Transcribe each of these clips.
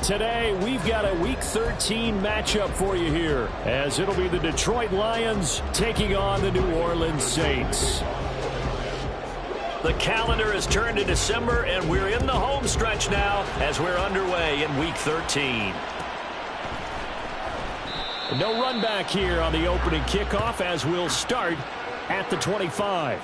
Today, we've got a Week 13 matchup for you here, as it'll be the Detroit Lions taking on the New Orleans Saints. The calendar has turned to December, and we're in the home stretch now as we're underway in Week 13. No run back here on the opening kickoff, as we'll start at the 25.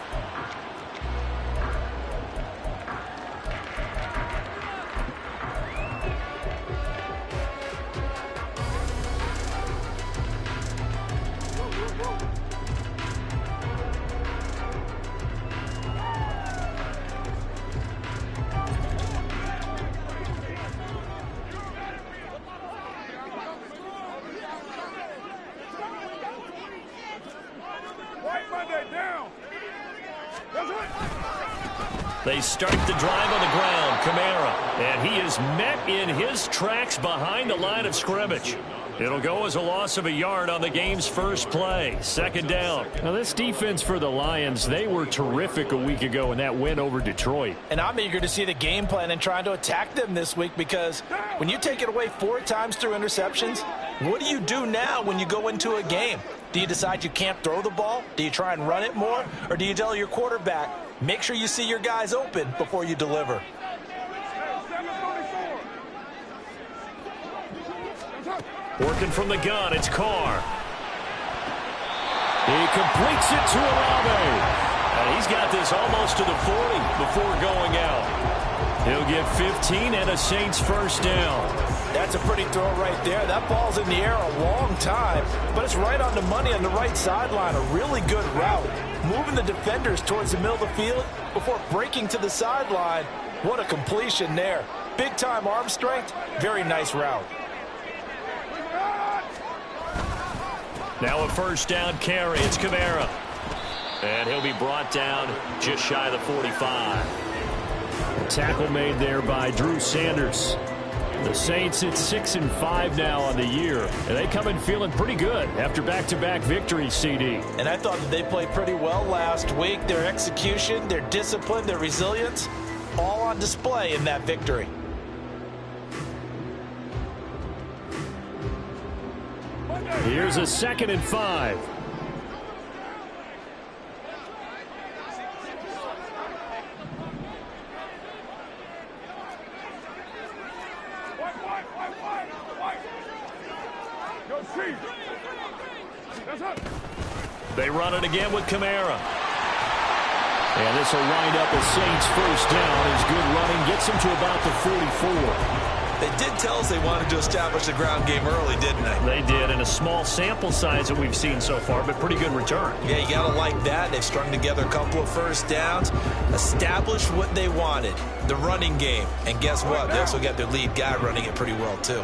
They start the drive on the ground. Kamara. And he is met in his tracks behind the line of scrimmage. It'll go as a loss of a yard on the game's first play. Second down. Now, this defense for the Lions, they were terrific a week ago in that win over Detroit. And I'm eager to see the game plan and trying to attack them this week, because when you take it away 4 times through interceptions, what do you do now when you go into a game? Do you decide you can't throw the ball? Do you try and run it more? Or do you tell your quarterback, make sure you see your guys open before you deliver? Working from the gun, it's Carr. He completes it to Olave. And he's got this almost to the 40 before going out. He'll get 15 and a Saints first down. That's a pretty throw right there. That ball's in the air a long time, but it's right on the money on the right sideline. A really good route. Moving the defenders towards the middle of the field before breaking to the sideline. What a completion there. Big-time arm strength. Very nice route. Now a first down carry. It's Kamara. And he'll be brought down just shy of the 45. Tackle made there by Drew Sanders. The Saints at 6-5 now on the year. And they come in feeling pretty good after back-to-back victories, CD. And I thought that they played pretty well last week. Their execution, their discipline, their resilience, all on display in that victory. Here's a 2nd and 5. They run it again with Kamara. And this will wind up a Saints first down. His good running gets him to about the 44. They did tell us they wanted to establish the ground game early, didn't they? They did, in a small sample size that we've seen so far, but pretty good return. Yeah, you got to like that. They've strung together a couple of first downs, established what they wanted, the running game. And guess what? They also got their lead guy running it pretty well, too.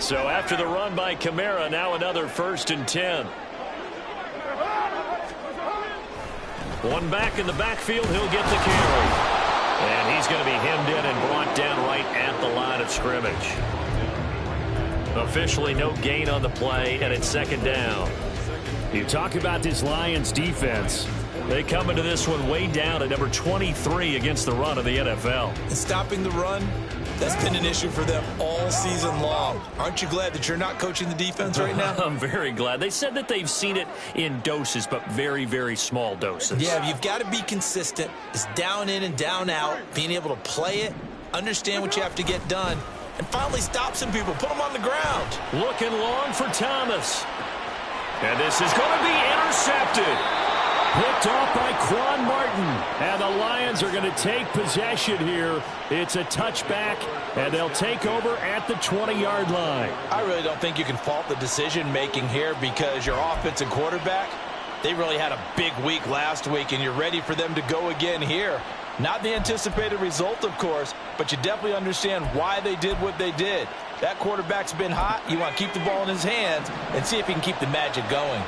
So after the run by Kamara, now another 1st and 10. One back in the backfield, he'll get the carry. And he's going to be hemmed in and brought down right at the line of scrimmage. Officially no gain on the play, and it's 2nd down. You talk about this Lions defense. They come into this one way down at number 23 against the run of the NFL. And stopping the run, that's been an issue for them all season long. Aren't you glad that you're not coaching the defense right now? I'm very glad. They said that they've seen it in doses, but very, very small doses. Yeah, you've got to be consistent. It's down in and down out, being able to play it, understand what you have to get done, and finally stop some people, put them on the ground. Looking long for Thomas. And this is going to be intercepted. Picked off by Quan Martin. And the Lions are going to take possession here. It's a touchback, and they'll take over at the 20-yard line. I really don't think you can fault the decision-making here, because your offense and quarterback, they really had a big week last week, and you're ready for them to go again here. Not the anticipated result, of course, but you definitely understand why they did what they did. That quarterback's been hot. You want to keep the ball in his hands and see if he can keep the magic going.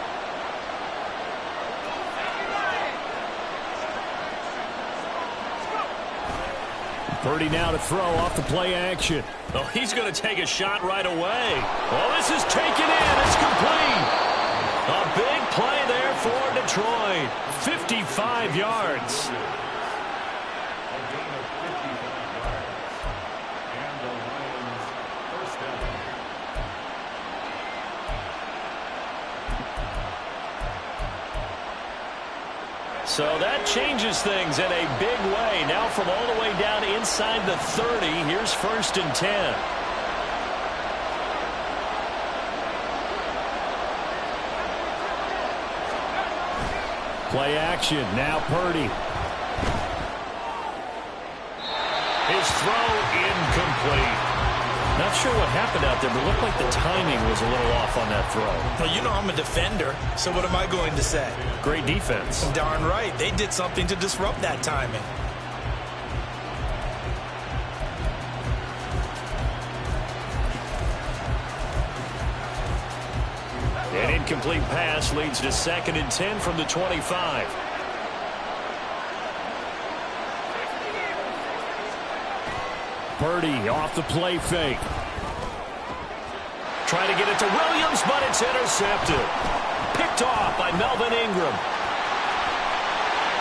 Purdy now to throw off the play action. Oh, he's going to take a shot right away. Oh, this is taken in. It's complete. A big play there for Detroit. 55 yards. So that changes things in a big way. Now from all the way down inside the 30, here's 1st and 10. Play action. Now Purdy. His throw incomplete. Not sure what happened out there, but it looked like the timing was a little off on that throw. Well, you know I'm a defender, so what am I going to say? Great defense. Darn right. They did something to disrupt that timing. An incomplete pass leads to 2nd and 10 from the 25. Purdy off the play fake. Trying to get it to Williams, but it's intercepted. Picked off by Melvin Ingram.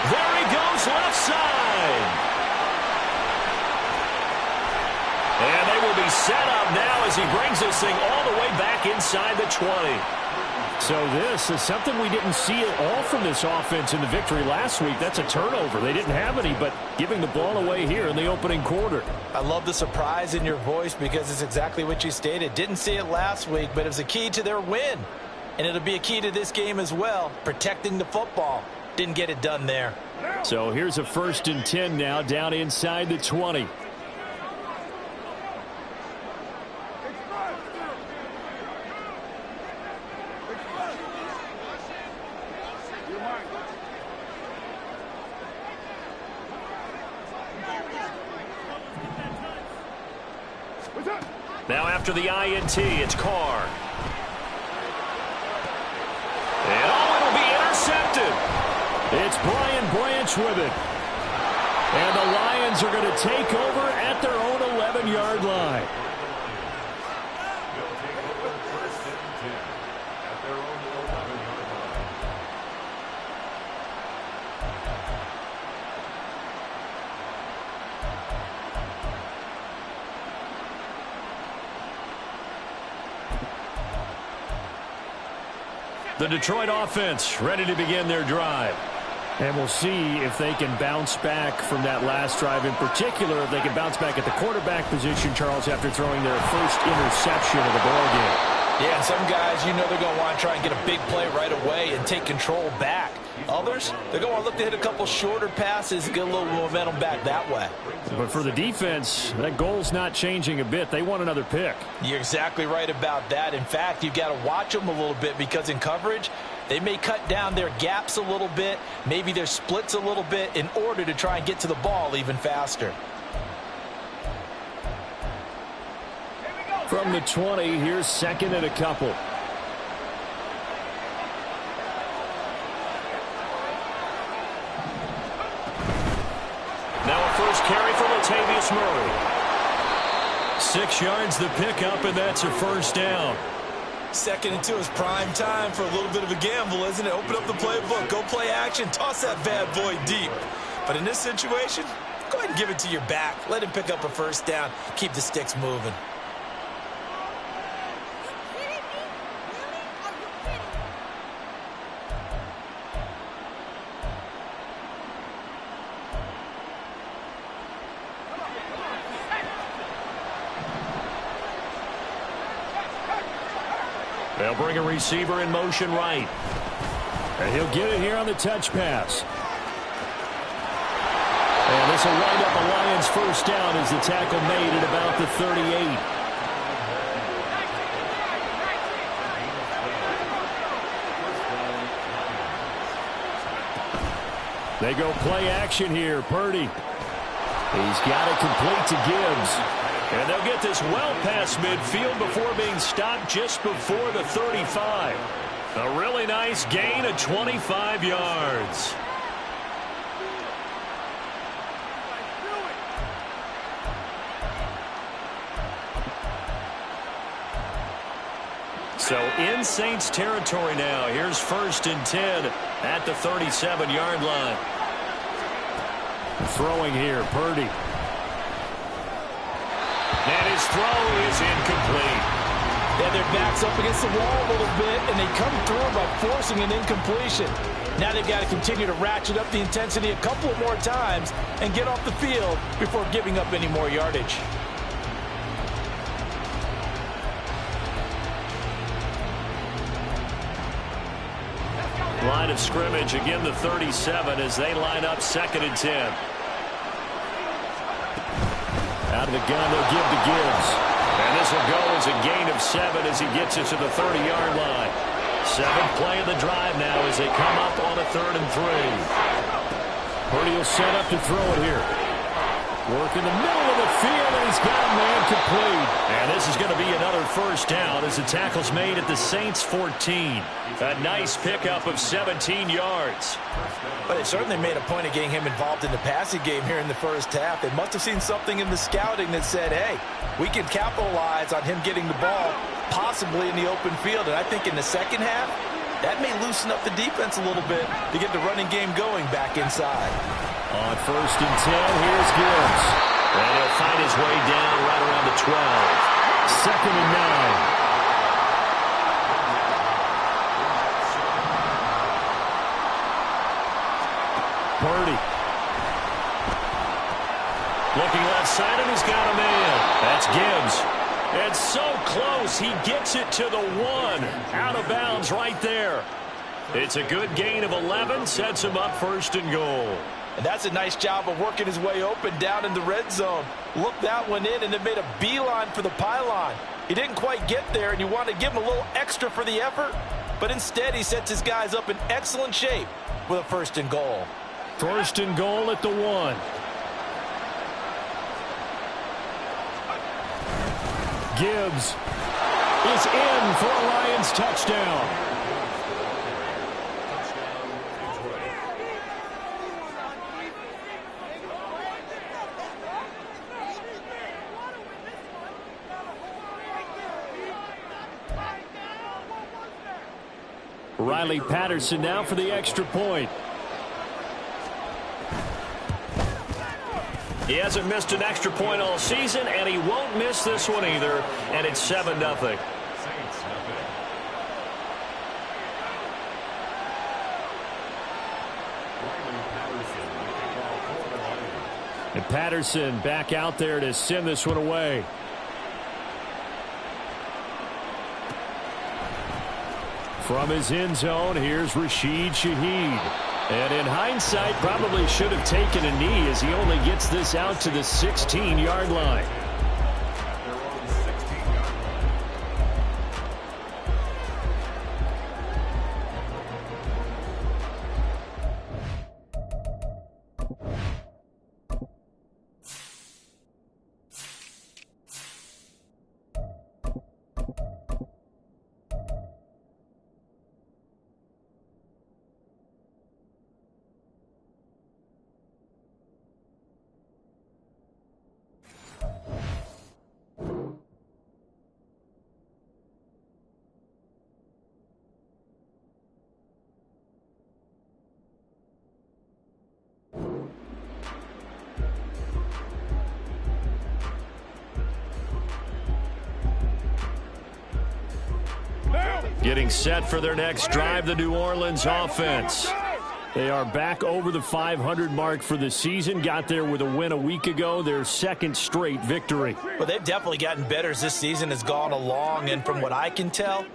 There he goes, left side. And they will be set up now as he brings this thing all the way back inside the 20. So this is something we didn't see at all from this offense in the victory last week. That's a turnover. They didn't have any, but giving the ball away here in the opening quarter. I love the surprise in your voice because it's exactly what you stated. Didn't see it last week, but it was a key to their win. And it'll be a key to this game as well, protecting the football. Didn't get it done there. So here's a 1st and 10 now down inside the 20. Now after the INT, it's Carr. And it'll be intercepted. It's Brian Branch with it. And the Lions are going to take over at their own 11-yard line. The Detroit offense ready to begin their drive. And we'll see if they can bounce back from that last drive. In particular, if they can bounce back at the quarterback position, Charles, after throwing their first interception of the ballgame. Yeah, some guys, you know they're going to want to try and get a big play right away and take control back. Others, they're going to look to hit a couple shorter passes and get a little momentum back that way. But for the defense, that goal's not changing a bit. They want another pick. You're exactly right about that. In fact, you've got to watch them a little bit because in coverage, they may cut down their gaps a little bit, maybe their splits a little bit in order to try and get to the ball even faster. From the 20, here's 2nd and a couple. Now a first carry for Latavius Murray. 6 yards the pickup, and that's a first down. 2nd and 2 is prime time for a little bit of a gamble, isn't it? Open up the playbook, go play action, toss that bad boy deep. But in this situation, go ahead and give it to your back. Let him pick up a first down, keep the sticks moving. They'll bring a receiver in motion right. And he'll get it here on the touch pass. And this will wind up a Lions first down as the tackle made at about the 38. They go play action here. Purdy. He's got it complete to Gibbs. And they'll get this well past midfield before being stopped just before the 35. A really nice gain of 25 yards. So in Saints territory now. Here's 1st and 10 at the 37-yard line. Throwing here, Purdy. And his throw is incomplete. Yeah, their back's up against the wall a little bit, and they come through by forcing an incompletion. Now they've got to continue to ratchet up the intensity a couple more times and get off the field before giving up any more yardage. Line of scrimmage, again the 37 as they line up 2nd and 10. Out of the gun, they'll give to Gibbs. And this will go as a gain of 7 as he gets it to the 30-yard line. 7th play of the drive now as they come up on a 3rd and 3. Purdy will set up to throw it here. Work in the middle of the field, and he's got a man complete. And this is going to be another 1st down as the tackle's made at the Saints 14. A nice pickup of 17 yards. But they certainly made a point of getting him involved in the passing game here in the 1st half. They must have seen something in the scouting that said, hey, we can capitalize on him getting the ball, possibly in the open field. And I think in the 2nd half, that may loosen up the defense a little bit to get the running game going back inside. On 1st and 10, here's Gibbs. And he'll find his way down right around the 12. 2nd and 9. Purdy. Looking left side, and he's got a man. That's Gibbs. And so close, he gets it to the 1. Out of bounds right there. It's a good gain of 11, sets him up 1st and goal. And that's a nice job of working his way open down in the red zone. Looked that one in and then made a beeline for the pylon. He didn't quite get there, and you want to give him a little extra for the effort. But instead, he sets his guys up in excellent shape with a 1st and goal. 1st and goal at the 1. Gibbs is in for a Lions touchdown. Riley Patterson now for the extra point. He hasn't missed an extra point all season, and he won't miss this one either, and it's 7-0. And Patterson back out there to send this one away. From his end zone, here's Rashid Shaheed. And in hindsight, probably should have taken a knee as he only gets this out to the 16-yard line. Getting set for their next drive, the New Orleans offense. They are back over the 500 mark for the season. Got there with a win a week ago, their 2nd straight victory. Well, they've definitely gotten better as this season has gone along, and from what I can tell,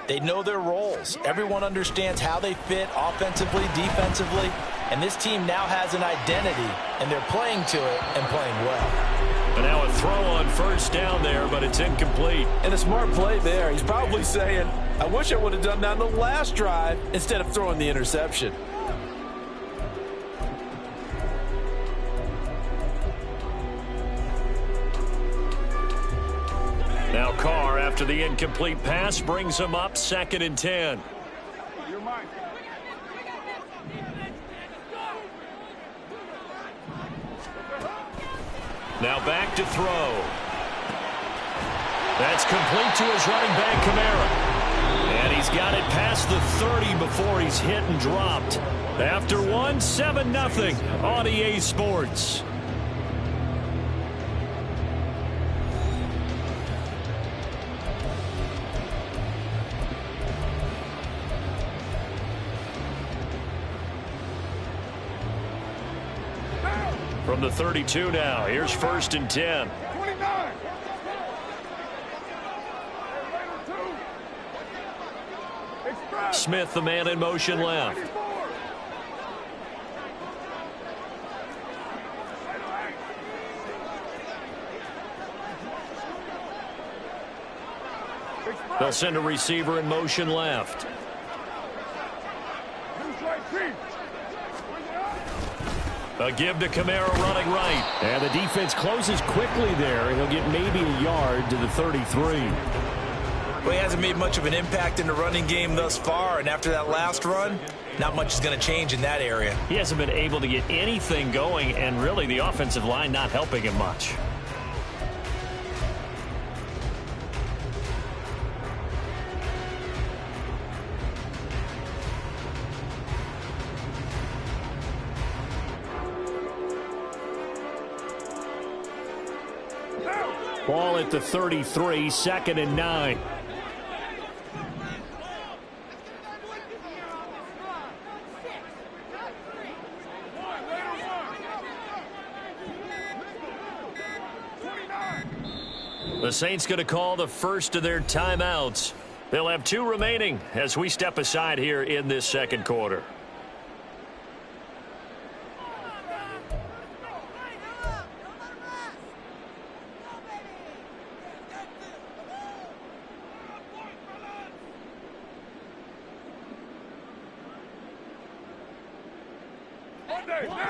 they know their roles. Everyone understands how they fit offensively, defensively, and this team now has an identity, and they're playing to it and playing well. And now a throw on 1st down there, but it's incomplete. And a smart play there. He's probably saying, I wish I would have done that on the last drive instead of throwing the interception. Now Carr, after the incomplete pass, brings him up 2nd and 10. Now back to throw. That's complete to his running back, Kamara. And he's got it past the 30 before he's hit and dropped. After one, 7-0 on EA Sports. From the 32 now, here's 1st and 10. 29. Smith, the man in motion left. They'll send a receiver in motion left. A give to Kamara running right. And the defense closes quickly there. He'll get maybe a yard to the 33. Well, he hasn't made much of an impact in the running game thus far, and after that last run, not much is going to change in that area. He hasn't been able to get anything going, and really the offensive line not helping him much. Ball at the 33, 2nd and 9. The Saints going to call the first of their timeouts. They'll have 2 remaining as we step aside here in this second quarter.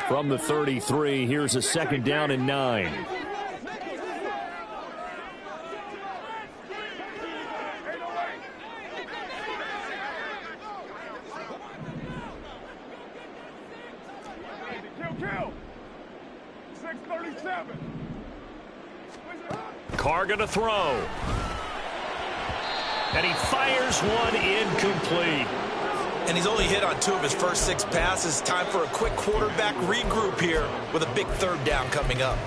From the 33, here's a 2nd down and 9. Carr going to throw. And he fires one incomplete. And he's only hit on 2 of his first 6 passes. Time for a quick quarterback regroup here with a big 3rd down coming up.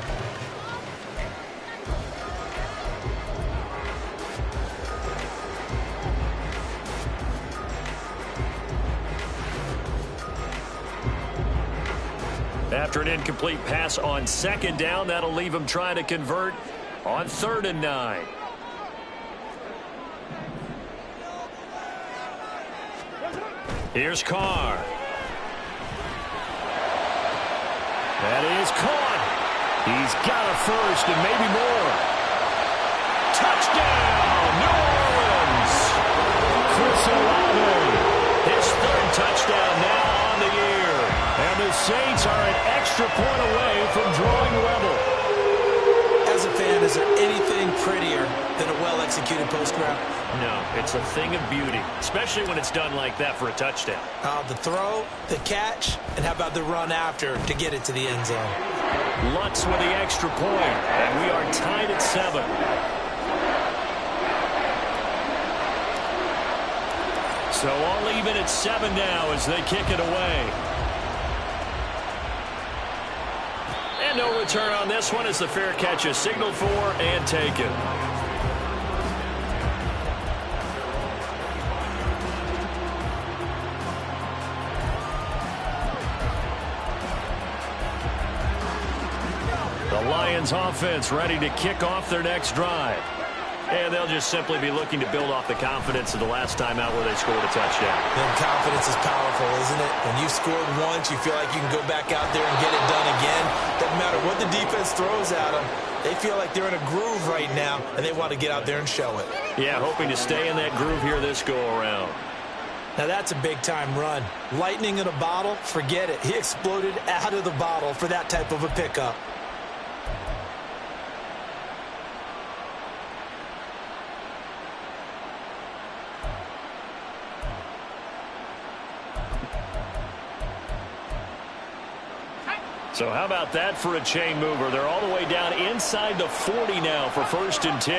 After an incomplete pass on 2nd down, that'll leave him trying to convert on 3rd and 9. Here's Carr. That is caught. He's got a first and maybe more. Touchdown, New Orleans. Chris Olave. His 3rd touchdown now on the year. And the Saints are an extra point away from drawing level. As a fan, is there anything prettier than a well-executed post route? No, it's a thing of beauty, especially when it's done like that for a touchdown. The throw, the catch, and how about the run after to get it to the end zone? Lutz with the extra point, and we are tied at 7. So all even at 7 now as they kick it away. And no return on this one as the fair catch is signaled for and taken. The Lions offense ready to kick off their next drive. And they'll just simply be looking to build off the confidence of the last time out where they scored a touchdown. Then confidence is powerful, isn't it? When you've scored once, you feel like you can go back out there and get it done again. Doesn't matter what the defense throws at them. They feel like they're in a groove right now, and they want to get out there and show it. Yeah, hoping to stay in that groove here this go-around. Now that's a big-time run. Lightning in a bottle, forget it. He exploded out of the bottle for that type of a pickup. So how about that for a chain mover? They're all the way down inside the 40 now for 1st and 10.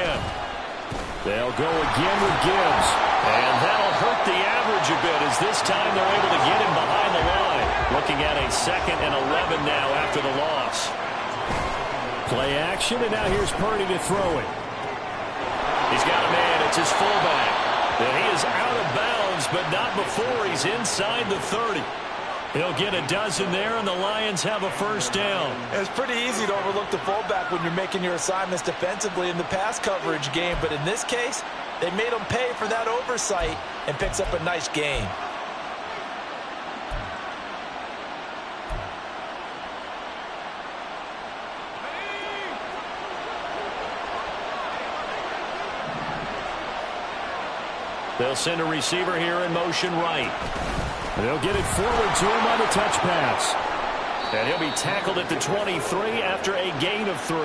They'll go again with Gibbs. And that'll hurt the average a bit as this time they're able to get him behind the line. Looking at a 2nd and 11 now after the loss. Play action, and now here's Purdy to throw it. He's got a man. It's his fullback. And he is out of bounds, but not before he's inside the 30. He'll get a dozen there, and the Lions have a first down. It's pretty easy to overlook the fullback when you're making your assignments defensively in the pass coverage game, but in this case, they made him pay for that oversight and picks up a nice gain. They'll send a receiver here in motion right. They'll get it forward to him on the touch pass. And he'll be tackled at the 23 after a gain of 3.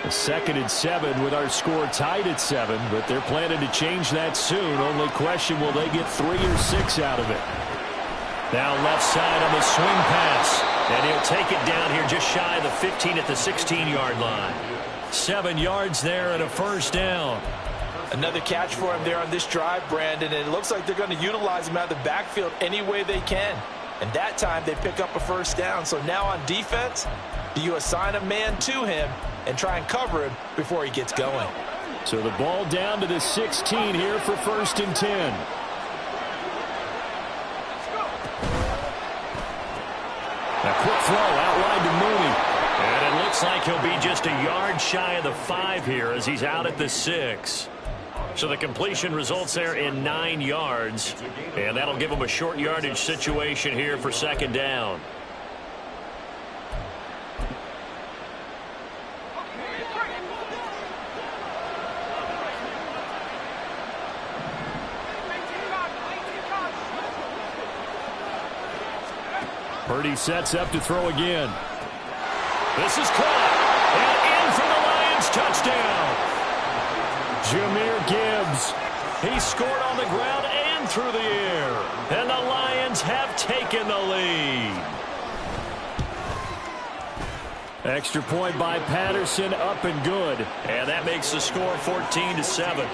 A 2nd and 7 with our score tied at 7, but they're planning to change that soon. Only question, will they get 3 or 6 out of it? Now left side on the swing pass, and he'll take it down here just shy of the 15 at the 16-yard line. 7 yards there and a first down. Another catch for him there on this drive, Brandon, and it looks like they're going to utilize him out of the backfield any way they can. And that time they pick up a first down. So now on defense, do you assign a man to him and try and cover him before he gets going? So the ball down to the 16 here for 1st and 10. A quick throw outlined to Mooney. And it looks like he'll be just a yard shy of the 5 here as he's out at the 6. So the completion results there in 9 yards. And that'll give him a short yardage situation here for 2nd down. Purdy sets up to throw again. This is caught. And in for the Lions. Touchdown. Jahmyr Gibbs. He scored on the ground and through the air. And the Lions have taken the lead. Extra point by Patterson, up and good. And that makes the score 14-7.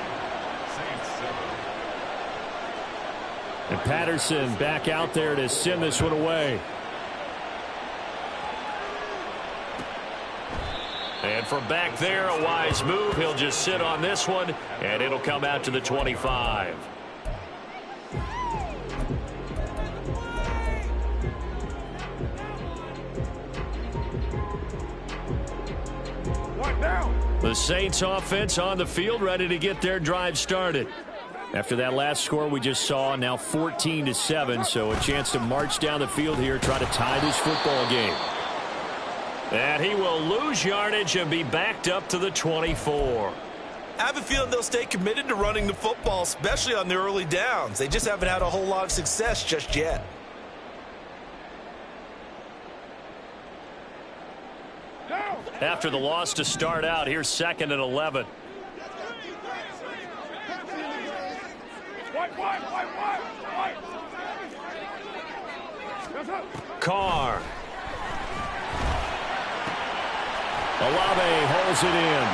And Patterson back out there to send this one away. And from back there, a wise move. He'll just sit on this one, and it'll come out to the 25. The Saints offense on the field, ready to get their drive started. After that last score we just saw, now 14-7, so a chance to march down the field here, try to tie this football game. And he will lose yardage and be backed up to the 24. I have a feeling they'll stay committed to running the football, especially on the early downs. They just haven't had a whole lot of success just yet. After the loss to start out, here's 2nd and 11. Carr. Olave holds it in.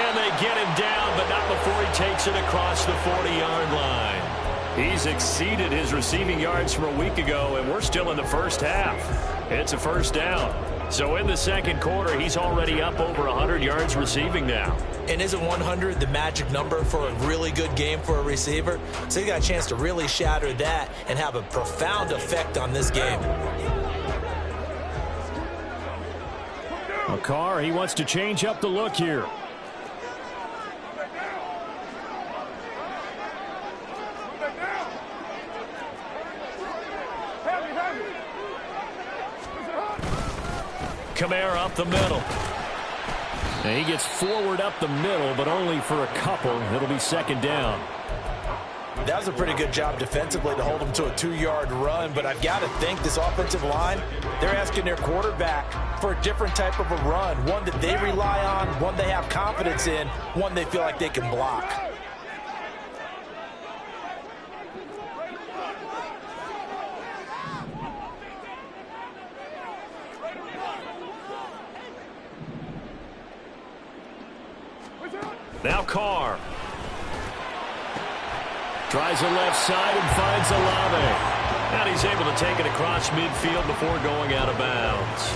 And they get him down, but not before he takes it across the 40-yard line. He's exceeded his receiving yards from a week ago, and we're still in the first half. It's a first down. So in the 2nd quarter, he's already up over 100 yards receiving now. And isn't 100 the magic number for a really good game for a receiver? So you got a chance to really shatter that and have a profound effect on this game. Carr, he wants to change up the look here. Kamara up the middle. And he gets forward up the middle, but only for a couple. It'll be 2nd down. That was a pretty good job defensively to hold him to a 2-yard run, but I've got to think this offensive line, they're asking their quarterback for a different type of a run, one that they rely on, one they have confidence in, one they feel like they can block. Now Carr. Tries the left side and finds Olave. And he's able to take it across midfield before going out of bounds.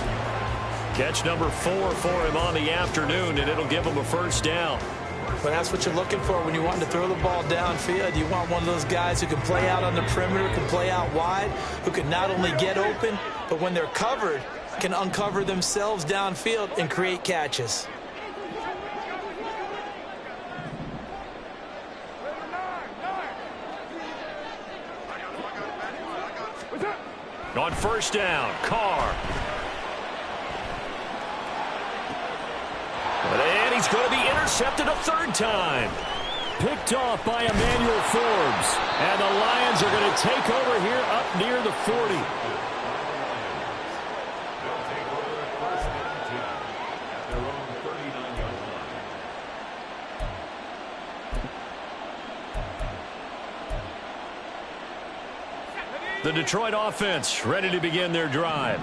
Catch number 4 for him on the afternoon, and it'll give him a first down. But that's what you're looking for when you want to throw the ball downfield. You want one of those guys who can play out on the perimeter, can play out wide, who can not only get open, but when they're covered, can uncover themselves downfield and create catches. On first down, Carr. And he's going to be intercepted a third time. Picked off by Emmanuel Forbes. And the Lions are going to take over here up near the 40. The Detroit offense ready to begin their drive.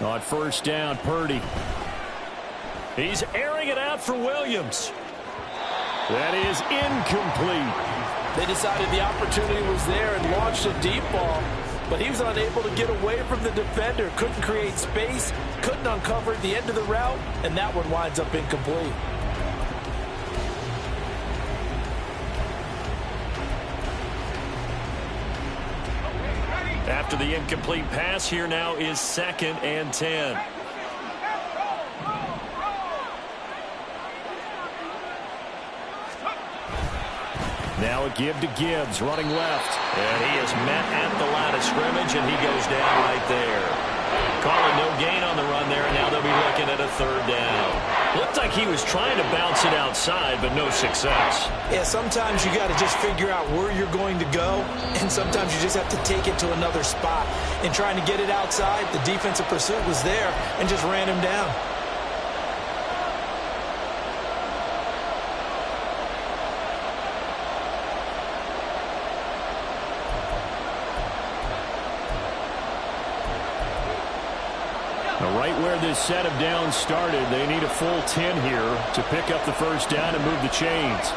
On first down, Purdy. He's airing it out for Williams. That is incomplete. They decided the opportunity was there and launched a deep ball, but he was unable to get away from the defender, couldn't create space, couldn't uncover the end of the route, and that one winds up incomplete. After the incomplete pass, here now is 2nd and 10. Now a give to Gibbs, running left. And he is met at the line of scrimmage, and he goes down right there. Calling no gain on the run there, and now they'll be looking at a third down. Looked like he was trying to bounce it outside, but no success. Yeah, sometimes you got to just figure out where you're going to go, and sometimes you just have to take it to another spot. In trying to get it outside, the defensive pursuit was there and just ran him down. Right where this set of downs started, they need a full 10 here to pick up the first down and move the chains.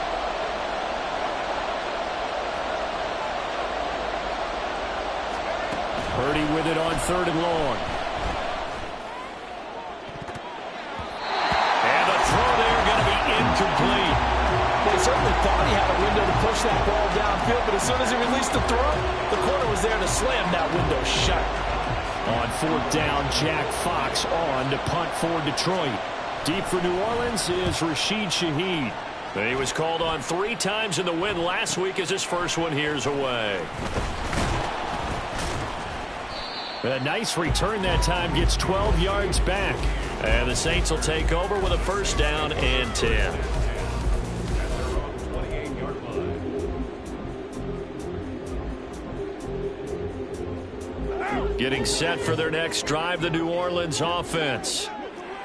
Purdy with it on 3rd and long. And the throw there going to be incomplete. Well, he certainly thought he had a window to push that ball downfield, but as soon as he released the throw, the corner was there to slam that window shut. On 4th down, Jack Fox on to punt for Detroit. Deep for New Orleans is Rashid Shaheed. He was called on 3 times in the win last week as his first one here's away. A nice return that time, gets 12 yards back. And the Saints will take over with a first down and 10. Getting set for their next drive, the New Orleans offense.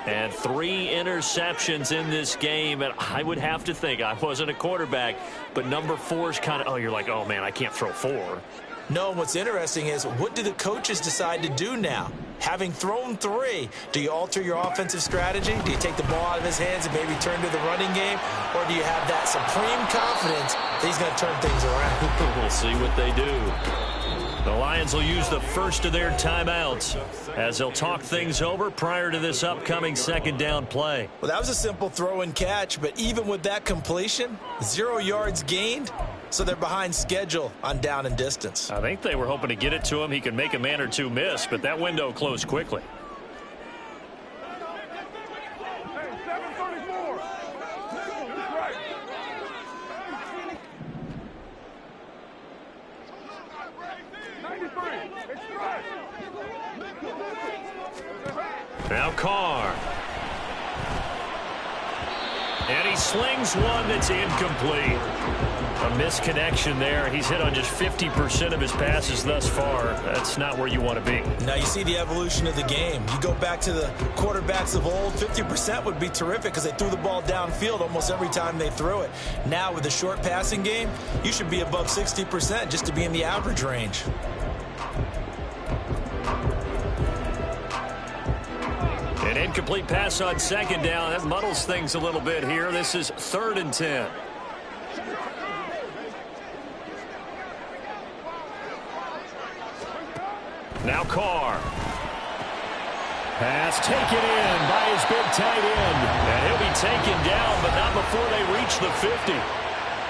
And 3 interceptions in this game. And I would have to think, I wasn't a quarterback, but number 4 is kind of, oh, you're like, oh, man, I can't throw 4. No, what's interesting is, what do the coaches decide to do now? Having thrown 3, do you alter your offensive strategy? Do you take the ball out of his hands and maybe turn to the running game? Or do you have that supreme confidence that he's going to turn things around? We'll see what they do. The Lions will use the first of their timeouts as they'll talk things over prior to this upcoming 2nd down play. Well, that was a simple throw and catch, but even with that completion, 0 yards gained, so they're behind schedule on down and distance. I think they were hoping to get it to him. He could make a man or 2 miss, but that window closed quickly. Now Carr. And he slings one that's incomplete. A misconnection there. He's hit on just 50% of his passes thus far. That's not where you want to be. Now you see the evolution of the game. You go back to the quarterbacks of old, 50% would be terrific because they threw the ball downfield almost every time they threw it. Now with the short passing game, you should be above 60% just to be in the average range. An incomplete pass on 2nd down. That muddles things a little bit here. This is 3rd and 10. Now Carr. Pass taken in by his big tight end. And he'll be taken down, but not before they reach the 50.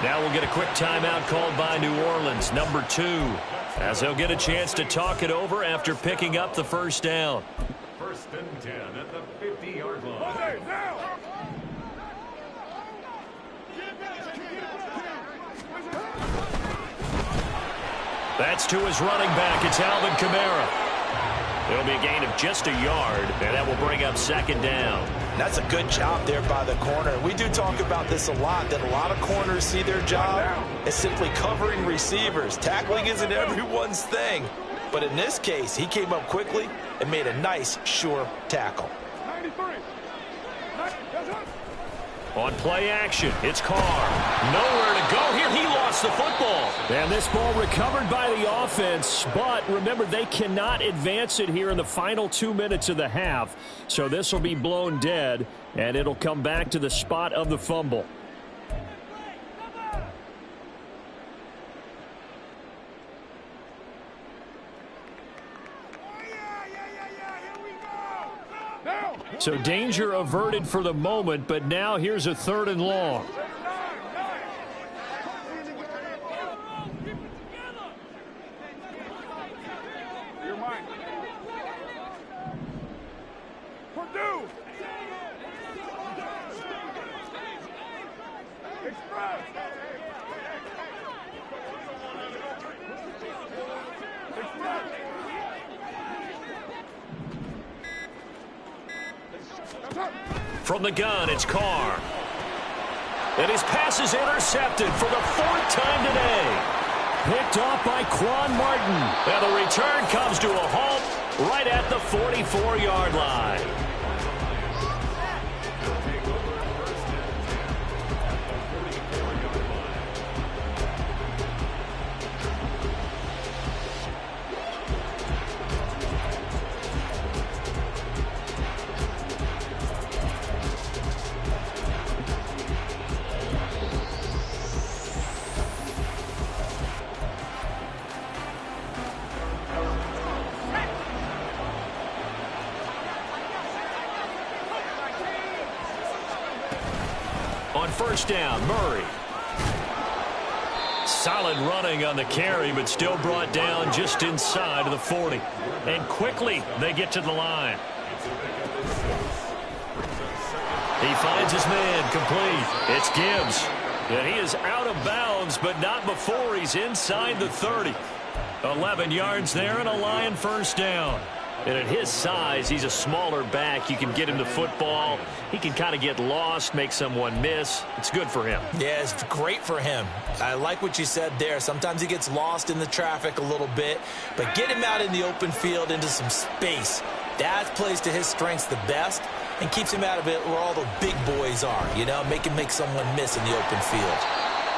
Now we'll get a quick timeout called by New Orleans, number 2, as they'll get a chance to talk it over after picking up the first down. First and 10 at the 50-yard line. That's to his running back. It's Alvin Kamara. It'll be a gain of just a yard, and that will bring up second down. That's a good job there by the corner. We do talk about this a lot, that a lot of corners see their job as simply covering receivers. Tackling isn't everyone's thing. But in this case, he came up quickly and made a nice, sure tackle. 93. On play action, it's Carr. Nowhere to go here. He lost the football. And this ball recovered by the offense, but remember, they cannot advance it here in the final 2 minutes of the half. So this will be blown dead, and it'll come back to the spot of the fumble. So danger averted for the moment, but now here's a 3rd and long. From the gun, it's Carr. And his pass is intercepted for the 4th time today. Picked off by Quan Martin. And the return comes to a halt right at the 44-yard line. On first down, Murray. Solid running on the carry, but still brought down just inside of the 40. And quickly, they get to the line. He finds his man complete. It's Gibbs. And he is out of bounds, but not before he's inside the 30. 11 yards there and a Lion first down. And at his size, he's a smaller back. You can get him the football. He can kind of get lost, make someone miss. It's good for him. Yeah, it's great for him. I like what you said there. Sometimes he gets lost in the traffic a little bit, but get him out in the open field into some space. That plays to his strengths the best and keeps him out of it where all the big boys are, you know, make him make someone miss in the open field.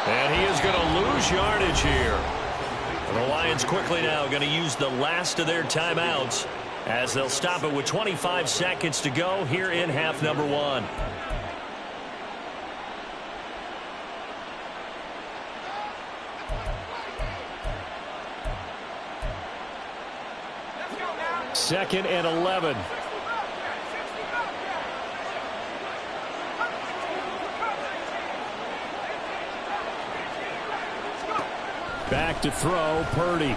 And he is going to lose yardage here. The Lions quickly now going to use the last of their timeouts as they'll stop it with 25 seconds to go here in half number 1. Second and 11. Back to throw, Purdy.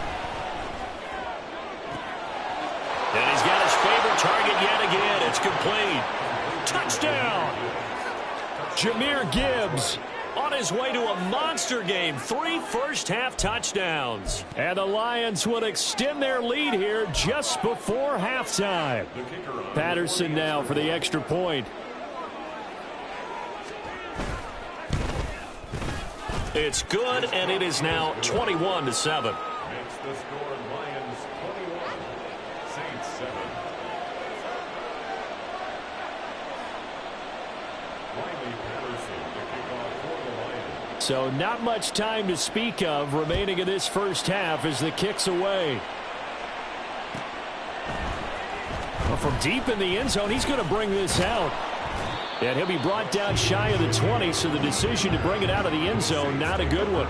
And he's got his favorite target yet again. It's complete. Touchdown! Jahmyr Gibbs On his way to a monster game. 3 first-half touchdowns. And the Lions will extend their lead here just before halftime. Patterson now for the extra point. It's good, and it is now 21-7. Makes the score Lions 21, Saints 7. Riley Patterson, the kickoff for the Lions. So not much time to speak of remaining in this first half as the kick's away. Well, from deep in the end zone, he's going to bring this out. And he'll be brought down shy of the 20, so the decision to bring it out of the end zone, not a good one.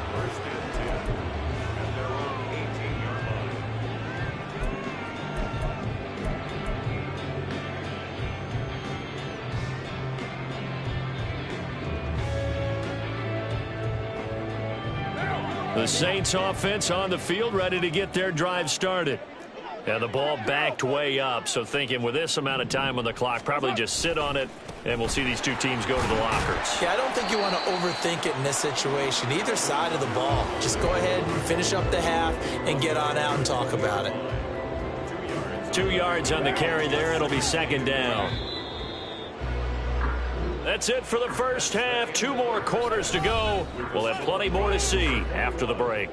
The Saints offense on the field, ready to get their drive started. And the ball backed way up, so thinking with this amount of time on the clock, probably just sit on it, and we'll see these two teams go to the lockers. Yeah, I don't think you want to overthink it in this situation. Either side of the ball. Just go ahead and finish up the half and get on out and talk about it. 2 yards on the carry there. It'll be second down. That's it for the first half. 2 more quarters to go. We'll have plenty more to see after the break.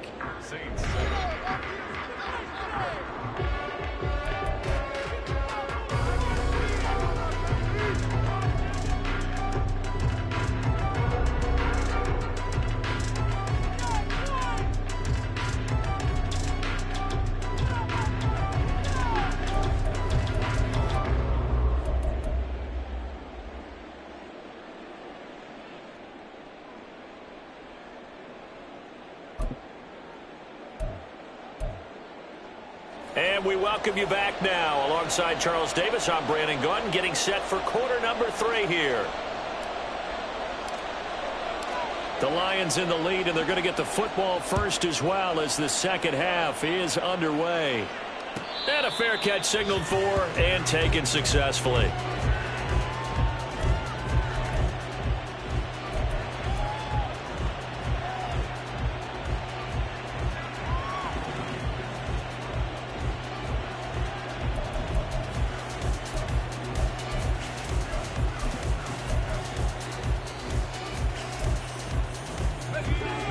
And we welcome you back now. Alongside Charles Davis, I'm Brandon Gunn, getting set for quarter number 3 here. The Lions in the lead, and they're going to get the football first as well as the second half is underway. And a fair catch signaled for and taken successfully.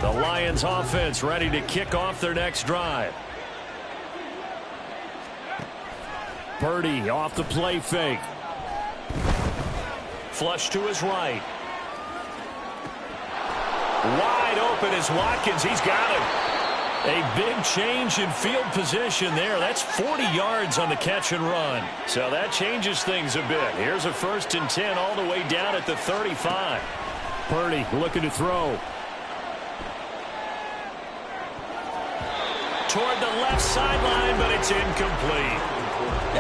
The Lions offense ready to kick off their next drive. Purdy off the play fake. Flush to his right. Wide open is Watkins. He's got him. A big change in field position there. That's 40 yards on the catch and run. So that changes things a bit. Here's a 1st and 10 all the way down at the 35. Purdy looking to throw. Toward the left sideline, but it's incomplete.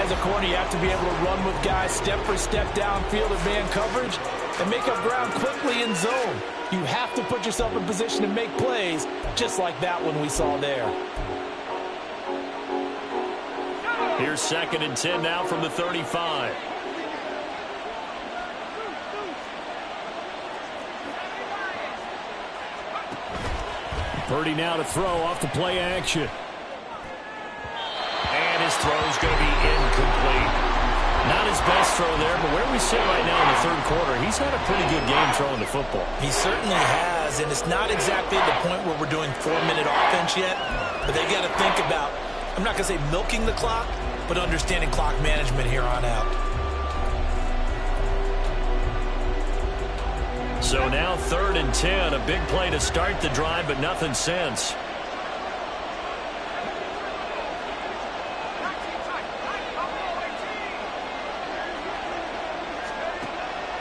As a corner, you have to be able to run with guys step for step downfield of man coverage and make up ground quickly in zone. You have to put yourself in position to make plays, just like that one we saw there. Here's 2nd and 10 now from the 35. Purdy now to throw off the play action. And his throw's going to be incomplete. Not his best throw there, but where we sit right now in the 3rd quarter, he's had a pretty good game throwing the football. He certainly has, and it's not exactly at the point where we're doing 4-minute offense yet, but they've got to think about, I'm not going to say milking the clock, but understanding clock management here on out. So now 3rd and 10, a big play to start the drive, but nothing since.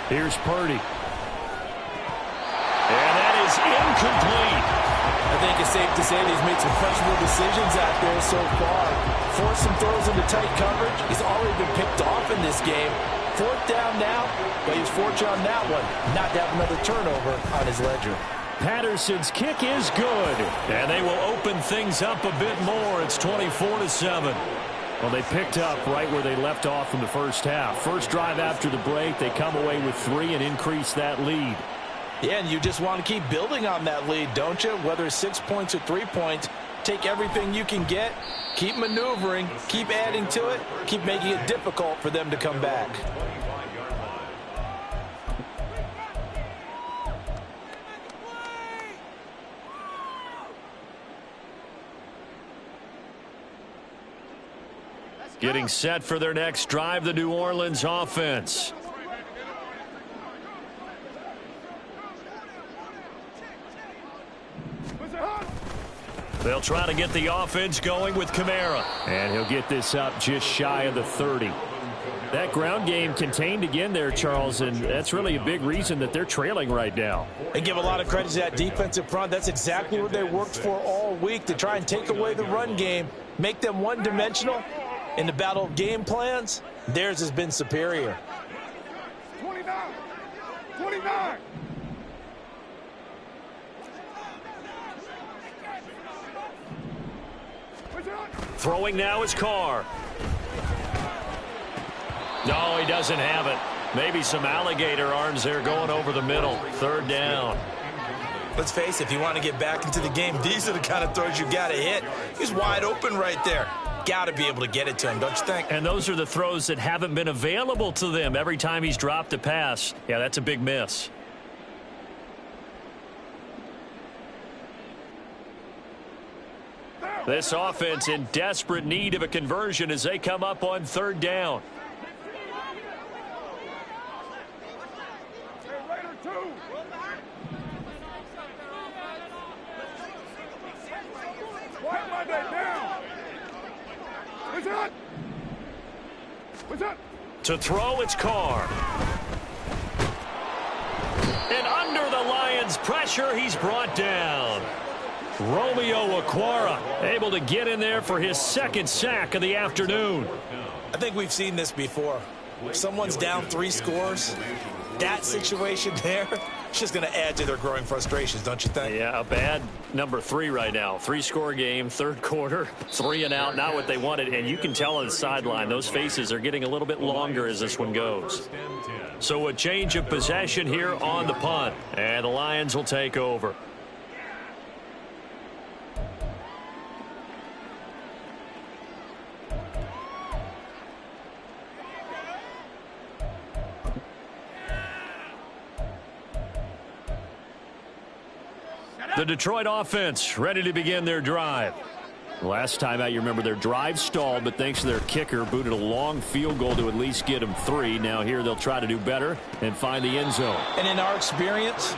Here's Purdy. And that is incomplete. I think it's safe to say that he's made some questionable decisions out there so far. Forced some throws into tight coverage. He's already been picked off in this game. 4th down now, but he's fortunate on that one not to have another turnover on his ledger. Patterson's kick is good. And they will open things up a bit more. It's 24-7. Well, they picked up right where they left off in the first half. First drive after the break, they come away with 3 and increase that lead. Yeah, and you just want to keep building on that lead, don't you? Whether it's 6 points or 3 points, take everything you can get, keep maneuvering, keep adding to it, keep making it difficult for them to come back. Getting set for their next drive, the New Orleans offense. They'll try to get the offense going with Kamara. And he'll get this up just shy of the 30. That ground game contained again there, Charles, and that's really a big reason that they're trailing right now. And give a lot of credit to that defensive front. That's exactly what they worked for all week, to try and take away the run game, make them one-dimensional. In the battle of game plans, theirs has been superior. 29. 29. Throwing now is Carr. No, he doesn't have it. Maybe some alligator arms there going over the middle. Third down. Let's face it, if you want to get back into the game, these are the kind of throws you got to hit. He's wide open right there. Got to be able to get it to him, don't you think? And those are the throws that haven't been available to them every time he's dropped a pass. Yeah, that's a big miss. This offense in desperate need of a conversion as they come up on third down. To throw, it's Carr. And under the Lions' pressure, he's brought down. Romeo Okwara able to get in there for his second sack of the afternoon. I think we've seen this before. If someone's down 3 scores, that situation there, it's just going to add to their growing frustrations, don't you think? Yeah, a bad number 3 right now. 3-score game, third quarter, 3 and out, not what they wanted. And you can tell on the sideline, those faces are getting a little bit longer as this one goes. So a change of possession here on the punt. And the Lions will take over. The Detroit offense ready to begin their drive. Last time out, you remember their drive stalled, but thanks to their kicker, booted a long field goal to at least get them 3. Now here they'll try to do better and find the end zone. And in our experience,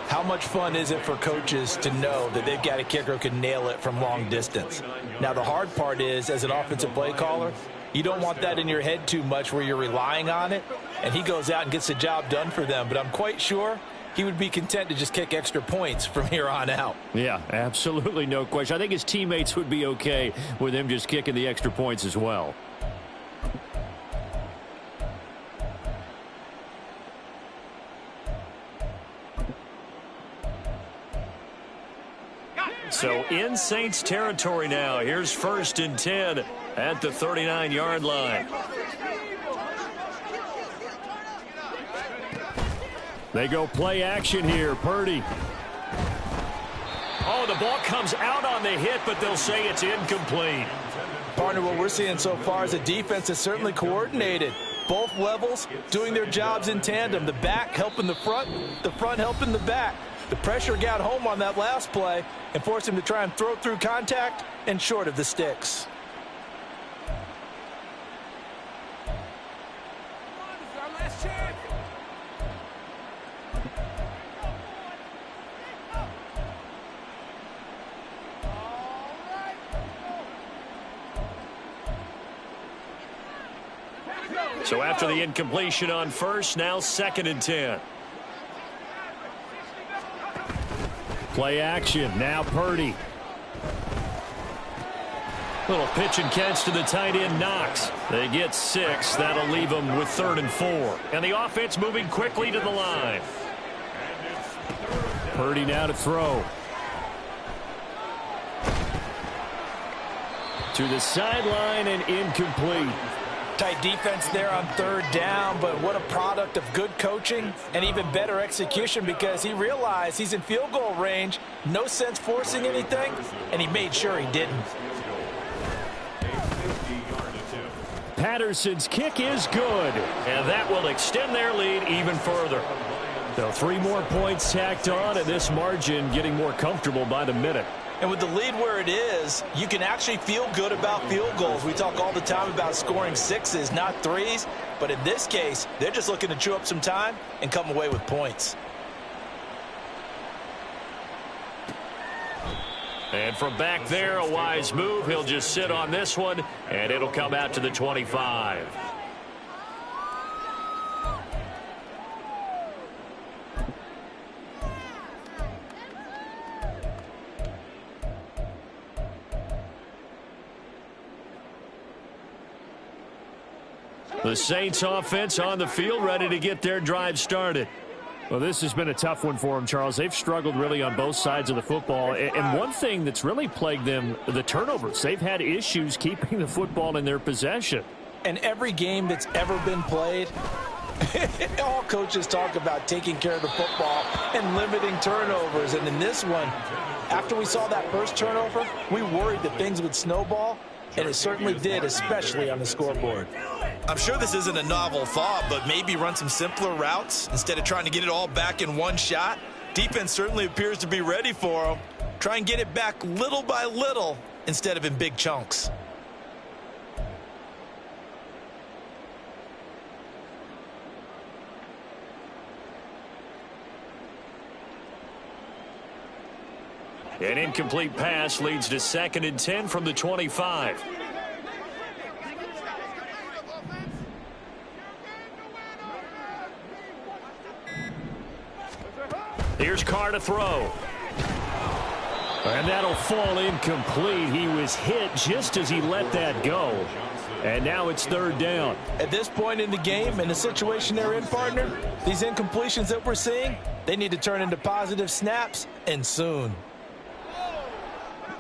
how much fun is it for coaches to know that they've got a kicker who can nail it from long distance? Now the hard part is, as an offensive play caller, you don't want that in your head too much where you're relying on it, and he goes out and gets the job done for them. But I'm quite sure he would be content to just kick extra points from here on out. Yeah, absolutely no question. I think his teammates would be okay with him just kicking the extra points as well. So in Saints territory now. Here's 1st and 10 at the 39-yard line. They go play action here. Purdy. Oh, the ball comes out on the hit, but they'll say it's incomplete. Partner, what we're seeing so far is a defense that's certainly coordinated. Both levels doing their jobs in tandem. The back helping the front helping the back. The pressure got home on that last play and forced him to try and throw through contact and short of the sticks. So after the incompletion on first, now 2nd and 10. Play action. Now Purdy. Little pitch and catch to the tight end, Knox. They get 6. That'll leave them with 3rd and 4. And the offense moving quickly to the line. Purdy now to throw. To the sideline and incomplete. Tight defense there on 3rd down, but what a product of good coaching and even better execution, because he realized he's in field goal range, no sense forcing anything, and he made sure he didn't. Patterson's kick is good. And that will extend their lead even further. So 3 more points tacked on, and this margin getting more comfortable by the minute. And with the lead where it is, you can actually feel good about field goals. We talk all the time about scoring 6s, not 3s. But in this case, they're just looking to chew up some time and come away with points. And from back there, a wise move. He'll just sit on this one, and it'll come out to the 25. The Saints offense on the field, ready to get their drive started. Well, this has been a tough one for them, Charles. They've struggled really on both sides of the football. And one thing that's really plagued them, the turnovers. They've had issues keeping the football in their possession. And every game that's ever been played, all coaches talk about taking care of the football and limiting turnovers. And in this one, after we saw that first turnover, we worried that things would snowball, and it certainly did, especially on the scoreboard. I'm sure this isn't a novel thought, but maybe run some simpler routes instead of trying to get it all back in one shot. Defense certainly appears to be ready for them. Try and get it back little by little instead of in big chunks. An incomplete pass leads to 2nd and 10 from the 25. Here's Carr to throw. And that'll fall incomplete. He was hit just as he let that go. And now it's 3rd down. At this point in the game, in the situation they're in, partner, these incompletions that we're seeing, they need to turn into positive snaps, and soon.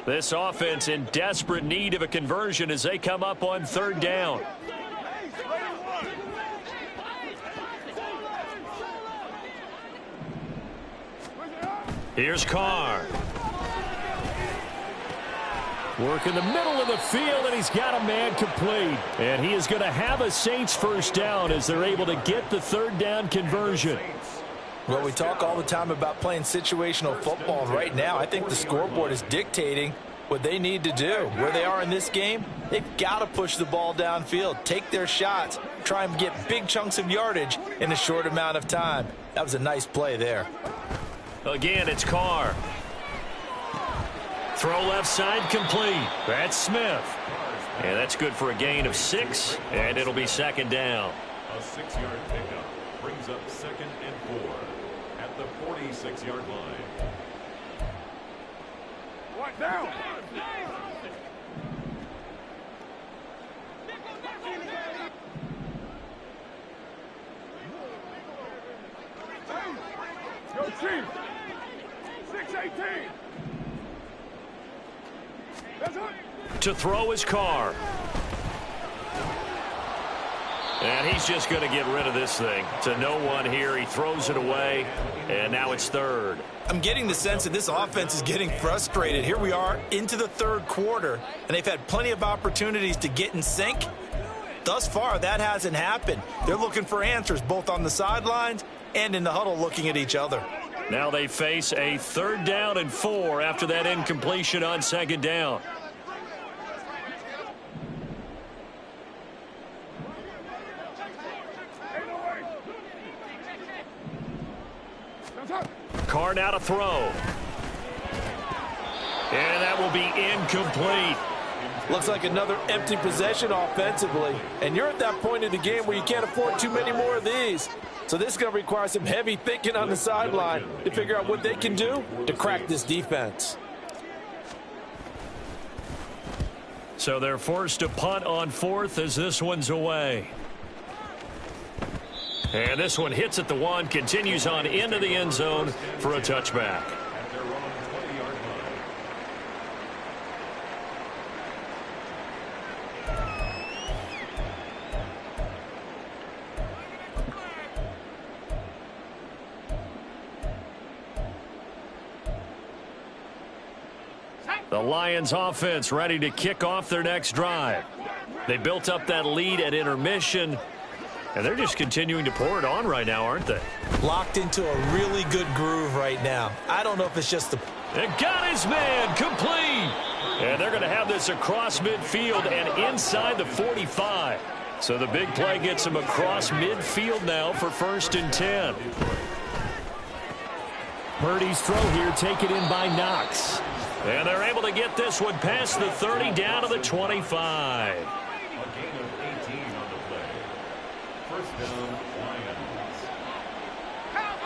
This offense in desperate need of a conversion as they come up on 3rd down. Here's Carr. Work in the middle of the field, and he's got a man complete. And he is going to have a Saints first down as they're able to get the 3rd down conversion. Well, we talk all the time about playing situational football. Right now, I think the scoreboard is dictating what they need to do. Where they are in this game, they've got to push the ball downfield, take their shots, try and get big chunks of yardage in a short amount of time. That was a nice play there. Again, it's Carr. Throw left side complete. That's Smith. And that's good for a gain of 6, and it'll be 2nd down. A 6-yard pickup brings up 2nd and 4 at the 46-yard line. What down? Go Chief! 6-18! To throw his Carr. And he's just going to get rid of this thing. To no one here. He throws it away, and now it's 3rd. I'm getting the sense that this offense is getting frustrated. Here we are into the 3rd quarter, and they've had plenty of opportunities to get in sync. Thus far, that hasn't happened. They're looking for answers both on the sidelines and in the huddle looking at each other. Now they face a 3rd down and 4 after that incompletion on 2nd down. Carr now to throw. And that will be incomplete. Looks like another empty possession offensively. And you're at that point in the game where you can't afford too many more of these. So this is going to require some heavy thinking on the sideline to figure out what they can do to crack this defense. So they're forced to punt on 4th as this one's away. And this one hits at the 1, continues on into the end zone for a touchback. At their own 20-yard line. The Lions offense ready to kick off their next drive. They built up that lead at intermission, and they're just continuing to pour it on right now, aren't they? Locked into a really good groove right now. I don't know if it's just the... And got his man complete. And they're going to have this across midfield and inside the 45. So the big play gets him across midfield now for 1st and 10. Purdy's throw here taken in by Knox. And they're able to get this one past the 30 down to the 25. A gain of 18 on the play. First down, Lions.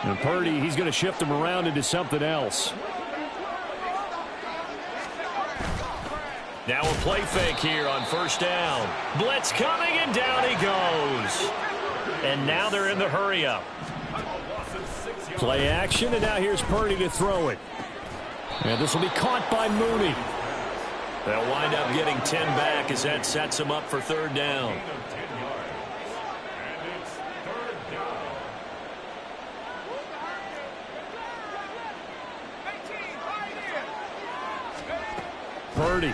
And Purdy, he's going to shift him around into something else. Now a play fake here on first down. Blitz coming, and down he goes. And now they're in the hurry-up. Play action, and now here's Purdy to throw it. And this will be caught by Mooney. They'll wind up getting 10 back as that sets them up for third down. Purdy.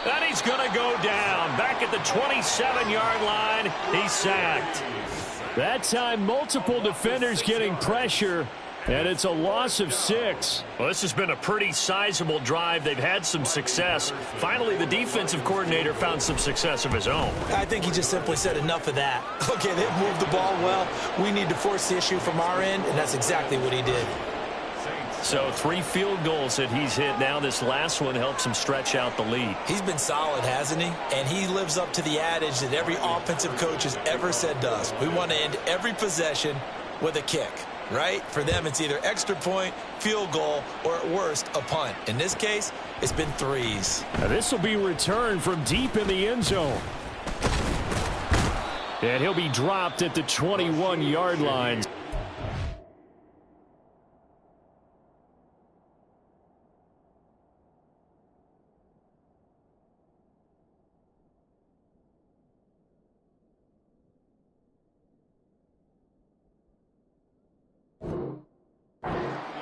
And he's going to go down. Back at the 27-yard line, he's sacked. That time, multiple defenders getting pressure, and it's a loss of 6. Well, this has been a pretty sizable drive. They've had some success. Finally, the defensive coordinator found some success of his own. I think he just simply said enough of that. Okay, they've moved the ball well. We need to force the issue from our end, and that's exactly what he did. So 3 field goals that he's hit. Now this last one helps him stretch out the lead. He's been solid, hasn't he? And he lives up to the adage that every offensive coach has ever said to us. We want to end every possession with a kick, right? For them, it's either extra point, field goal, or at worst, a punt. In this case, it's been 3s. Now this will be returned from deep in the end zone. And he'll be dropped at the 21-yard line.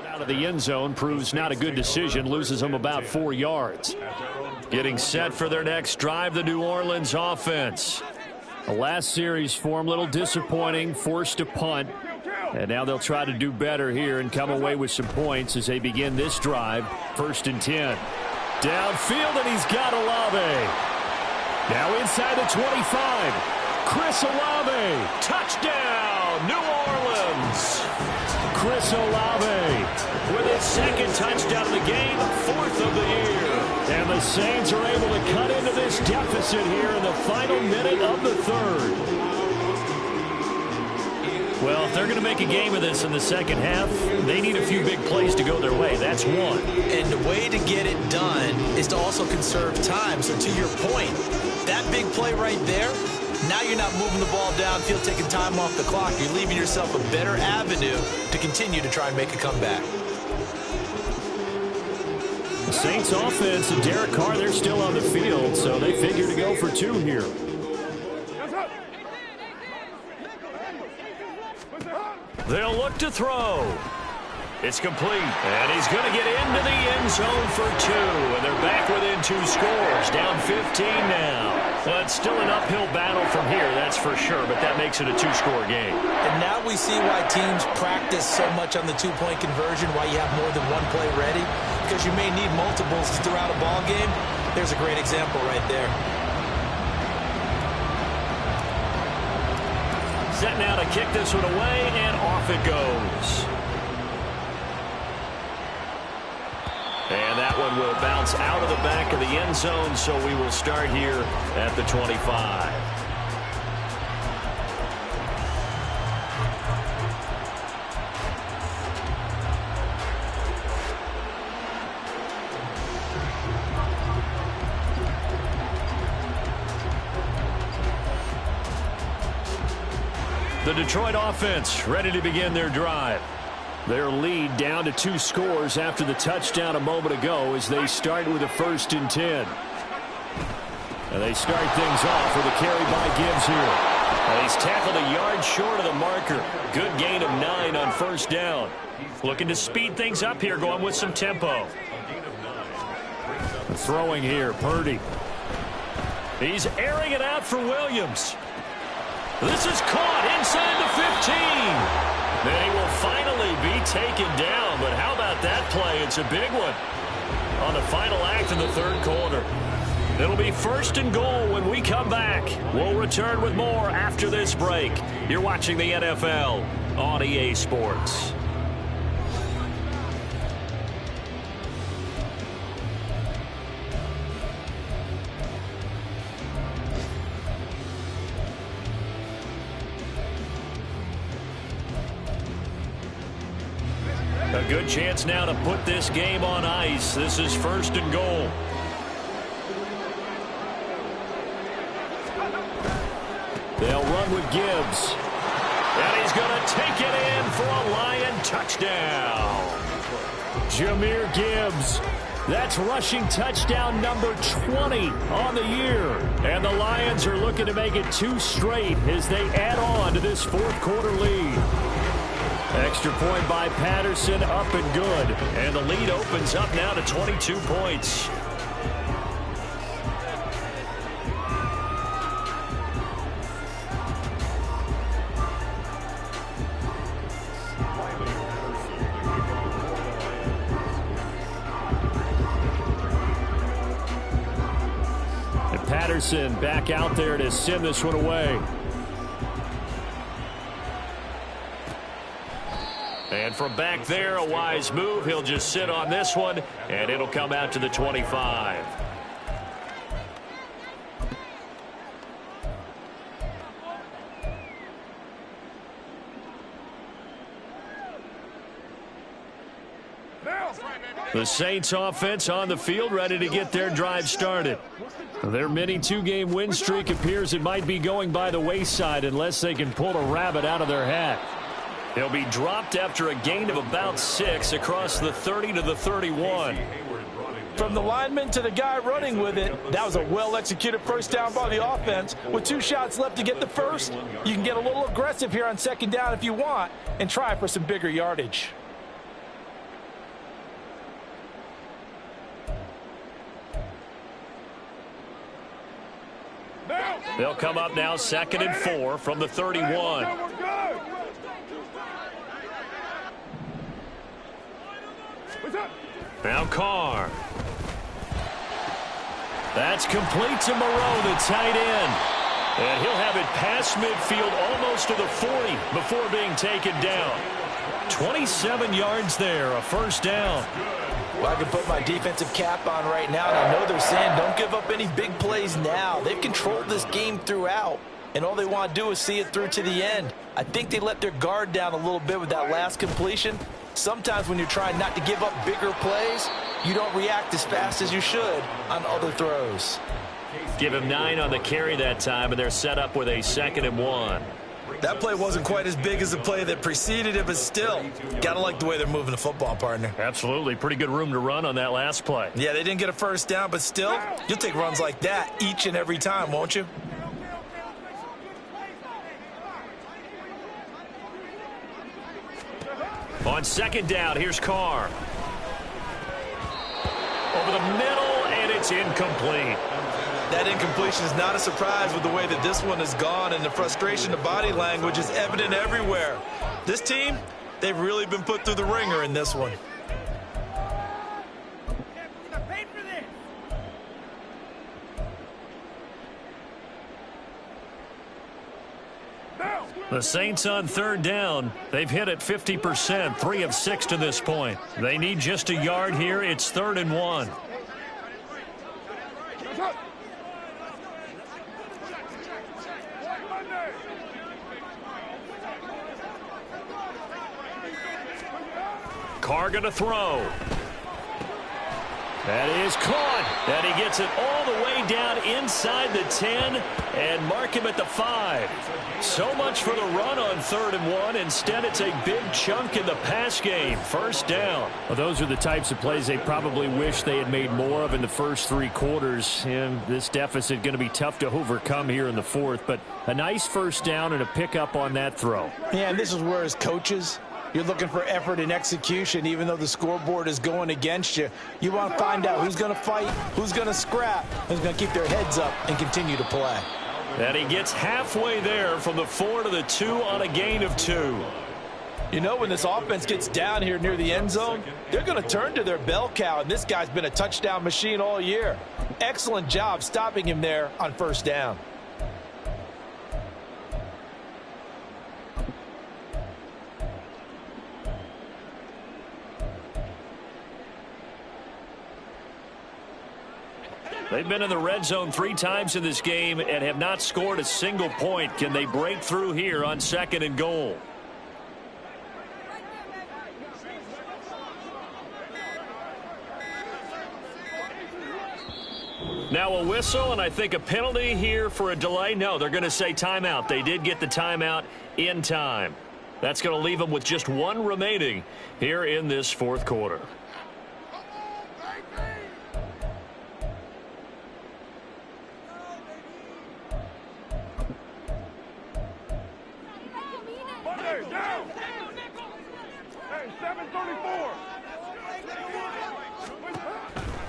Out of the end zone proves not a good decision, loses them about 4 yards. Getting set for their next drive, the New Orleans offense. The last series for them, a little disappointing, forced to punt. And now they'll try to do better here and come away with some points as they begin this drive. 1st and 10. Downfield, and he's got Olave. Now inside the 25. Chris Olave. Touchdown, New Orleans. Chris Olave with his 2nd touchdown of the game, 4th of the year. And the Saints are able to cut into this deficit here in the final minute of the 3rd. Well, if they're going to make a game of this in the second half, they need a few big plays to go their way. That's one. And the way to get it done is to also conserve time. So to your point, that big play right there, now you're not moving the ball downfield, taking time off the clock. You're leaving yourself a better avenue to continue to try and make a comeback. The Saints offense and Derek Carr, they're still on the field, so they figure to go for 2 here. They'll look to throw. It's complete, and he's going to get into the end zone for 2, and they're back within 2 scores, down 15 now. Well, it's still an uphill battle from here, that's for sure, but that makes it a 2-score game. And now we see why teams practice so much on the 2-point conversion, why you have more than one play ready, because you may need multiples throughout a ball game. There's a great example right there. Set now to kick this one away, and off it goes. And that one will bounce out of the back of the end zone, so we will start here at the 25. The Detroit offense ready to begin their drive. Their lead down to 2 scores after the touchdown a moment ago as they start with a 1st and 10. And they start things off with a carry by Gibbs here. And he's tackled a yard short of the marker. Good gain of 9 on 1st down. Looking to speed things up here, going with some tempo. Throwing here, Purdy. He's airing it out for Williams. This is caught inside the 15. Then he will finally be taken down. But how about that play? It's a big one on the final act of the 3rd quarter. It'll be 1st and goal when we come back. We'll return with more after this break. You're watching the NFL on EA Sports. A A good chance now to put this game on ice. This is 1st and goal. They'll run with Gibbs. And he's going to take it in for a Lion touchdown. Jahmyr Gibbs. That's rushing touchdown number 20 on the year. And the Lions are looking to make it 2 straight as they add on to this 4th quarter lead. Extra point by Patterson, up and good. And the lead opens up now to 22 points. Patterson back out there to send this one away. And from back there, a wise move. He'll just sit on this one, and it'll come out to the 25. The Saints offense on the field, ready to get their drive started. Their mini 2-game win streak appears it might be going by the wayside unless they can pull a rabbit out of their hat. They'll be dropped after a gain of about 6 across the 30 to the 31. From the lineman to the guy running with it, that was a well-executed first down by the offense. With 2 shots left to get the first, you can get a little aggressive here on 2nd down if you want and try for some bigger yardage. They'll come up now 2nd and 4 from the 31. Now Carr. That's complete to Moreau, the tight end. And he'll have it past midfield almost to the 40 before being taken down. 27 yards there, a first down. Well, I can put my defensive cap on right now, and I know they're saying don't give up any big plays now. They've controlled this game throughout, and all they want to do is see it through to the end. I think they let their guard down a little bit with that last completion. Sometimes when you're trying not to give up bigger plays, you don't react as fast as you should on other throws. Give him 9 on the carry that time, and they're set up with a 2nd and 1. That play wasn't quite as big as the play that preceded it, but still, gotta like the way they're moving the football, partner. Absolutely. Pretty good room to run on that last play. Yeah, they didn't get a first down, but still, you'll take runs like that each and every time, won't you? On 2nd down, here's Carr. Over the middle, and it's incomplete. That incompletion is not a surprise with the way that this one has gone, and the frustration, the body language is evident everywhere. This team, they've really been put through the ringer in this one. The Saints on 3rd down. They've hit it 50%, 3 of 6 to this point. They need just a yard here. It's 3rd and 1. Carr going to throw. That is caught. And he gets it all the way down inside the 10 and mark him at the 5. So much for the run on 3rd and 1. Instead, it's a big chunk in the pass game. First down. Well, those are the types of plays they probably wish they had made more of in the first 3 quarters. And this deficit going to be tough to overcome here in the 4th. But a nice first down and a pickup on that throw. Yeah, and this is where as coaches, you're looking for effort and execution, even though the scoreboard is going against you. You want to find out who's going to fight, who's going to scrap, who's going to keep their heads up and continue to play. And he gets halfway there from the 4 to the 2 on a gain of 2. You know, when this offense gets down here near the end zone, they're going to turn to their bell cow, and this guy's been a touchdown machine all year. Excellent job stopping him there on first down. They've been in the red zone 3 times in this game and have not scored a single point. Can they break through here on 2nd and goal? Now a whistle, and I think a penalty here for a delay. No, they're going to say timeout. They did get the timeout in time. That's going to leave them with just one remaining here in this fourth quarter.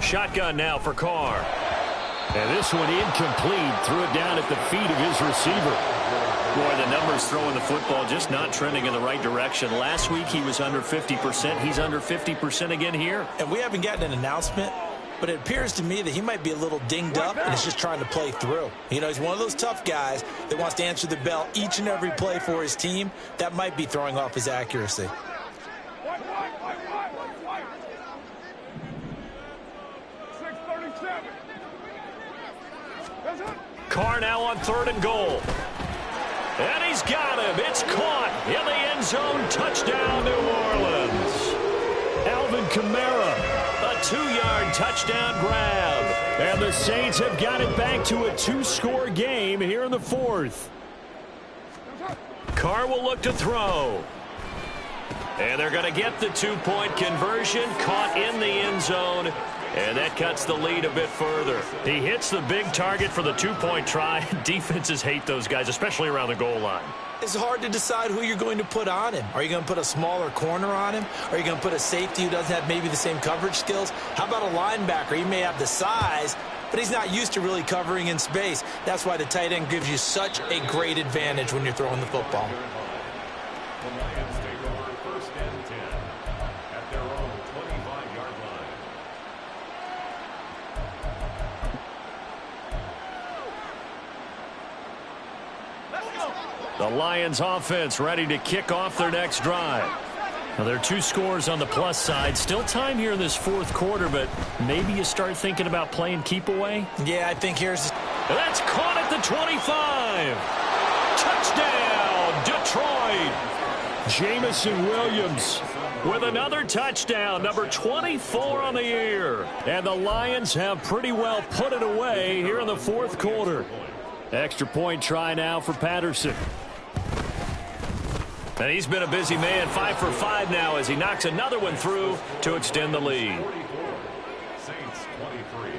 Shotgun now for Carr. And this one incomplete. Threw it down at the feet of his receiver. Boy, the numbers throwing the football just not trending in the right direction. Last week he was under 50%. He's under 50% again here. And we haven't gotten an announcement, but it appears to me that he might be a little dinged up and is just trying to play through. You know, he's one of those tough guys that wants to answer the bell each and every play for his team. That might be throwing off his accuracy. Carr now on 3rd and goal. And he's got him. It's caught in the end zone. Touchdown, New Orleans. Alvin Kamara. A 2-yard touchdown grab. And the Saints have got it back to a 2-score game here in the fourth. Carr will look to throw. And they're going to get the 2-point conversion. Caught in the end zone. And that cuts the lead a bit further. He hits the big target for the 2-point try. Defenses hate those guys, especially around the goal line. It's hard to decide who you're going to put on him. Are you going to put a smaller corner on him? Are you going to put a safety who doesn't have maybe the same coverage skills? How about a linebacker? He may have the size, but he's not used to really covering in space. That's why the tight end gives you such a great advantage when you're throwing the football. The Lions take over 1st and 10 at their own 25-yard line. The Lions offense ready to kick off their next drive. Now, there are 2 scores on the plus side. Still time here in this fourth quarter, but maybe you start thinking about playing keep away. Yeah, I think here's... That's caught at the 25. Touchdown, Detroit. Jamison Williams With another touchdown, number 24 on the year. And the Lions have pretty well put it away here in the fourth quarter. Extra point try now for Patterson. And he's been a busy man, 5 for 5 now as he knocks another one through to extend the lead. Saints 23.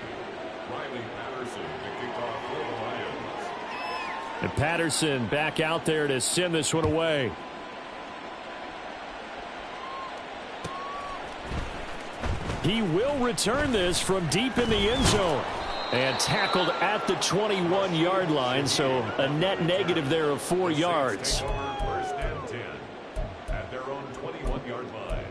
Riley Patterson to kick off for the Lions. And Patterson back out there to send this one away. He will return this from deep in the end zone. And tackled at the 21-yard line, so a net negative there of 4 yards. First and 10 at their own 21-yard line.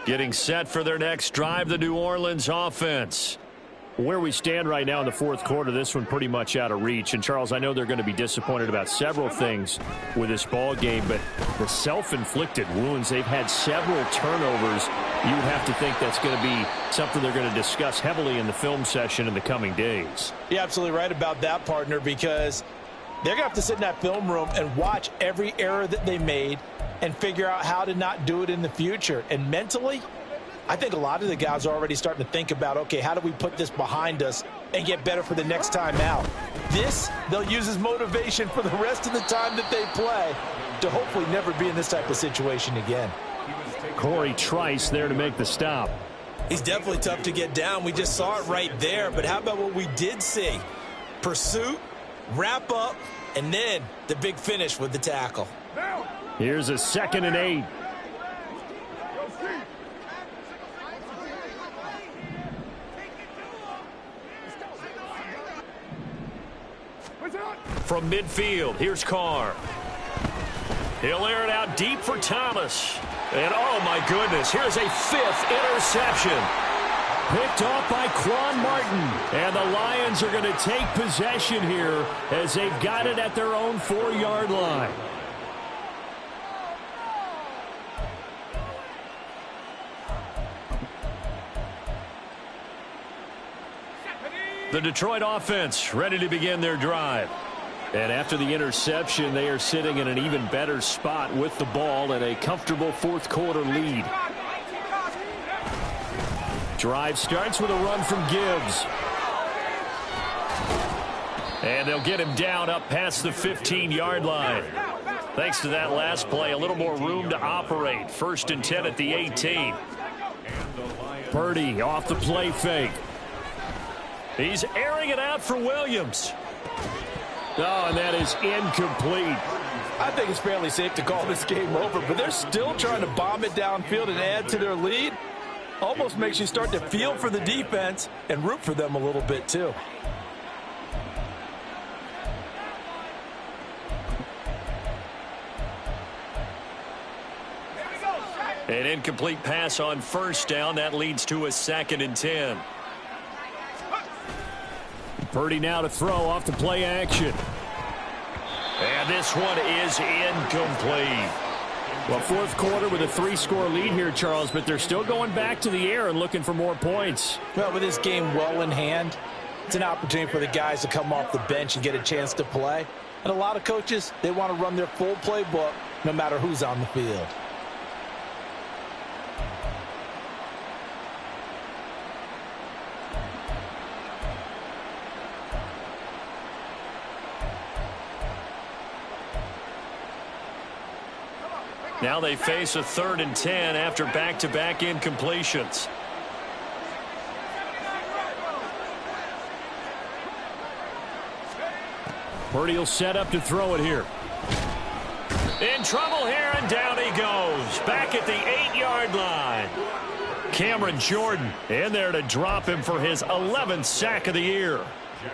Getting set for their next drive, the New Orleans offense. Where we stand right now in the fourth quarter, this one pretty much out of reach. And, Charles, I know they're going to be disappointed about several things with this ball game, but the self-inflicted wounds, they've had several turnovers. You would have to think that's going to be something they're going to discuss heavily in the film session in the coming days. You're absolutely right about that, partner, because they're going to have to sit in that film room and watch every error that they made and figure out how to not do it in the future. And mentally, I think a lot of the guys are already starting to think about, okay, how do we put this behind us and get better for the next time out? This, they'll use as motivation for the rest of the time that they play to hopefully never be in this type of situation again. Corey Trice there to make the stop. He's definitely tough to get down. We just saw it right there. But how about what we did see? Pursuit, wrap up, and then the big finish with the tackle. Here's a 2nd and 8. From midfield, here's Carr. He'll air it out deep for Thomas. And, oh, my goodness, here's a 5th interception. Picked off by Quan Martin. And the Lions are going to take possession here as they've got it at their own 4-yard line. The Detroit offense ready to begin their drive. And after the interception, they are sitting in an even better spot with the ball and a comfortable fourth quarter lead. Drive starts with a run from Gibbs. And they'll get him down up past the 15-yard line. Thanks to that last play, a little more room to operate. 1st and 10 at the 18. Purdy off the play fake. He's airing it out for Williams. Oh, and that is incomplete. I think it's fairly safe to call this game over, but they're still trying to bomb it downfield and add to their lead. Almost makes you start to feel for the defense and root for them a little bit, too. An incomplete pass on 1st down. That leads to a 2nd and 10. Purdy now to throw off the play action. And this one is incomplete. Well, fourth quarter with a 3-score lead here, Charles, but they're still going back to the air and looking for more points. Well, with this game well in hand, it's an opportunity for the guys to come off the bench and get a chance to play. And a lot of coaches, they want to run their full playbook no matter who's on the field. Now they face a 3rd and 10 after back-to-back incompletions. Purdy will set up to throw it here. In trouble here, and down he goes. Back at the 8-yard line. Cameron Jordan in there to drop him for his 11th sack of the year.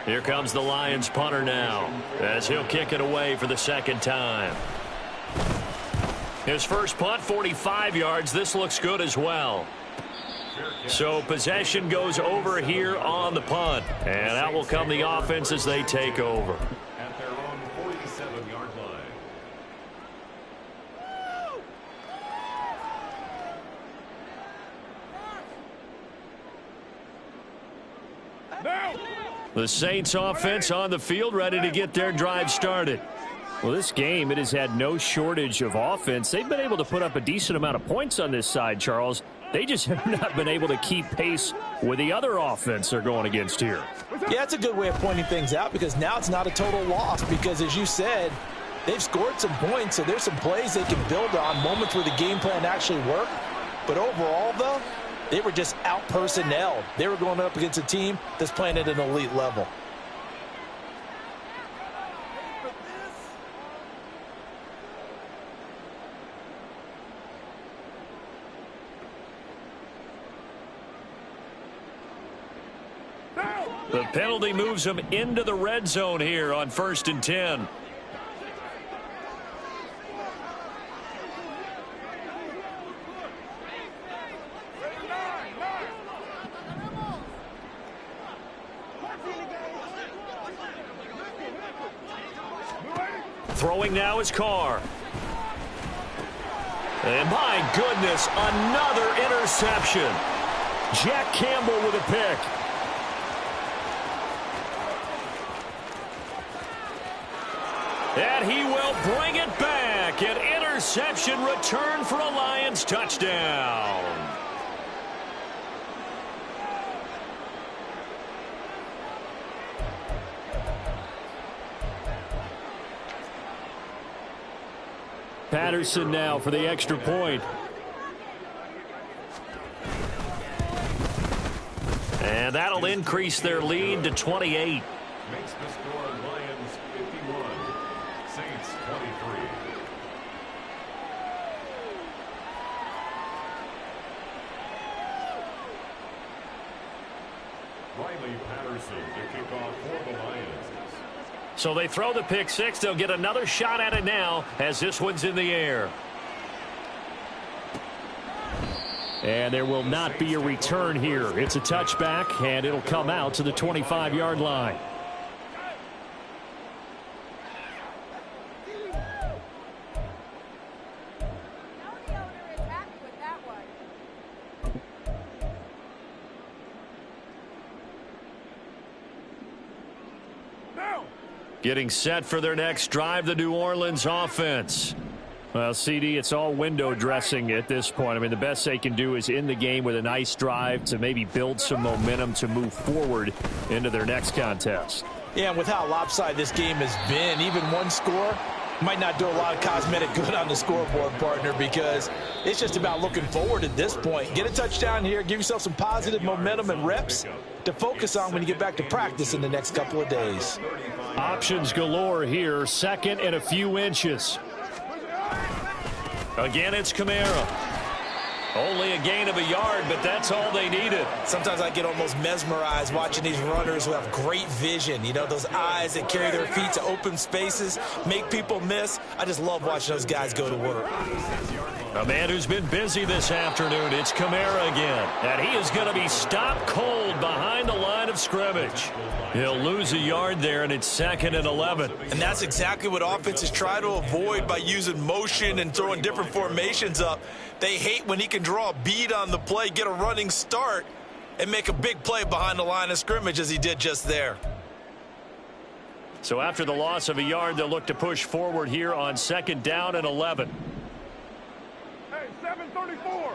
Here comes the Lions punter now, as he'll kick it away for the 2nd time. His first punt, 45 yards. This looks good as well. So possession goes over here on the punt. And out will come the offense as they take over. At their own 47-yard line. The Saints offense on the field, ready to get their drive started. Well, this game, it has had no shortage of offense. They've been able to put up a decent amount of points on this side, Charles. They just have not been able to keep pace with the other offense they're going against here. Yeah, it's a good way of pointing things out because now it's not a total loss because, as you said, they've scored some points, so there's some plays they can build on, moments where the game plan actually worked. But overall, though, they were just out-personnelled. They were going up against a team that's playing at an elite level. The penalty moves them into the red zone here on 1st and 10. Throwing now is Carr. And my goodness, another interception. Jack Campbell with a pick. And he will bring it back. An interception return for a Lions touchdown. Patterson now for the extra point. And that'll increase their lead to 28. Makes the score Lions 51, Saints 23. Riley Patterson to kick off for the Lions. So they throw the pick six. They'll get another shot at it now as this one's in the air. And there will not be a return here. It's a touchback, and it'll come out to the 25-yard line. Getting set for their next drive, the New Orleans offense. Well, CD, it's all window dressing at this point. I mean, the best they can do is in the game with a nice drive to maybe build some momentum to move forward into their next contest. Yeah, and with how lopsided this game has been, even one score might not do a lot of cosmetic good on the scoreboard, partner, because it's just about looking forward at this point. Get a touchdown here, give yourself some positive momentum and reps to focus on when you get back to practice in the next couple of days. Options galore here, second and a few inches. Again, it's Kamara. Only a gain of a yard, but that's all they needed. Sometimes I get almost mesmerized watching these runners who have great vision. You know, those eyes that carry their feet to open spaces, make people miss. I just love watching those guys go to work. A man who's been busy this afternoon, it's Kamara again. And he is going to be stopped cold behind the line of scrimmage. He'll lose a yard there, and it's 2nd and 11. And that's exactly what offenses try to avoid by using motion and throwing different formations up. They hate when he can draw a bead on the play, get a running start, and make a big play behind the line of scrimmage as he did just there. So after the loss of a yard, they'll look to push forward here on 2nd down and 11. Hey, 734.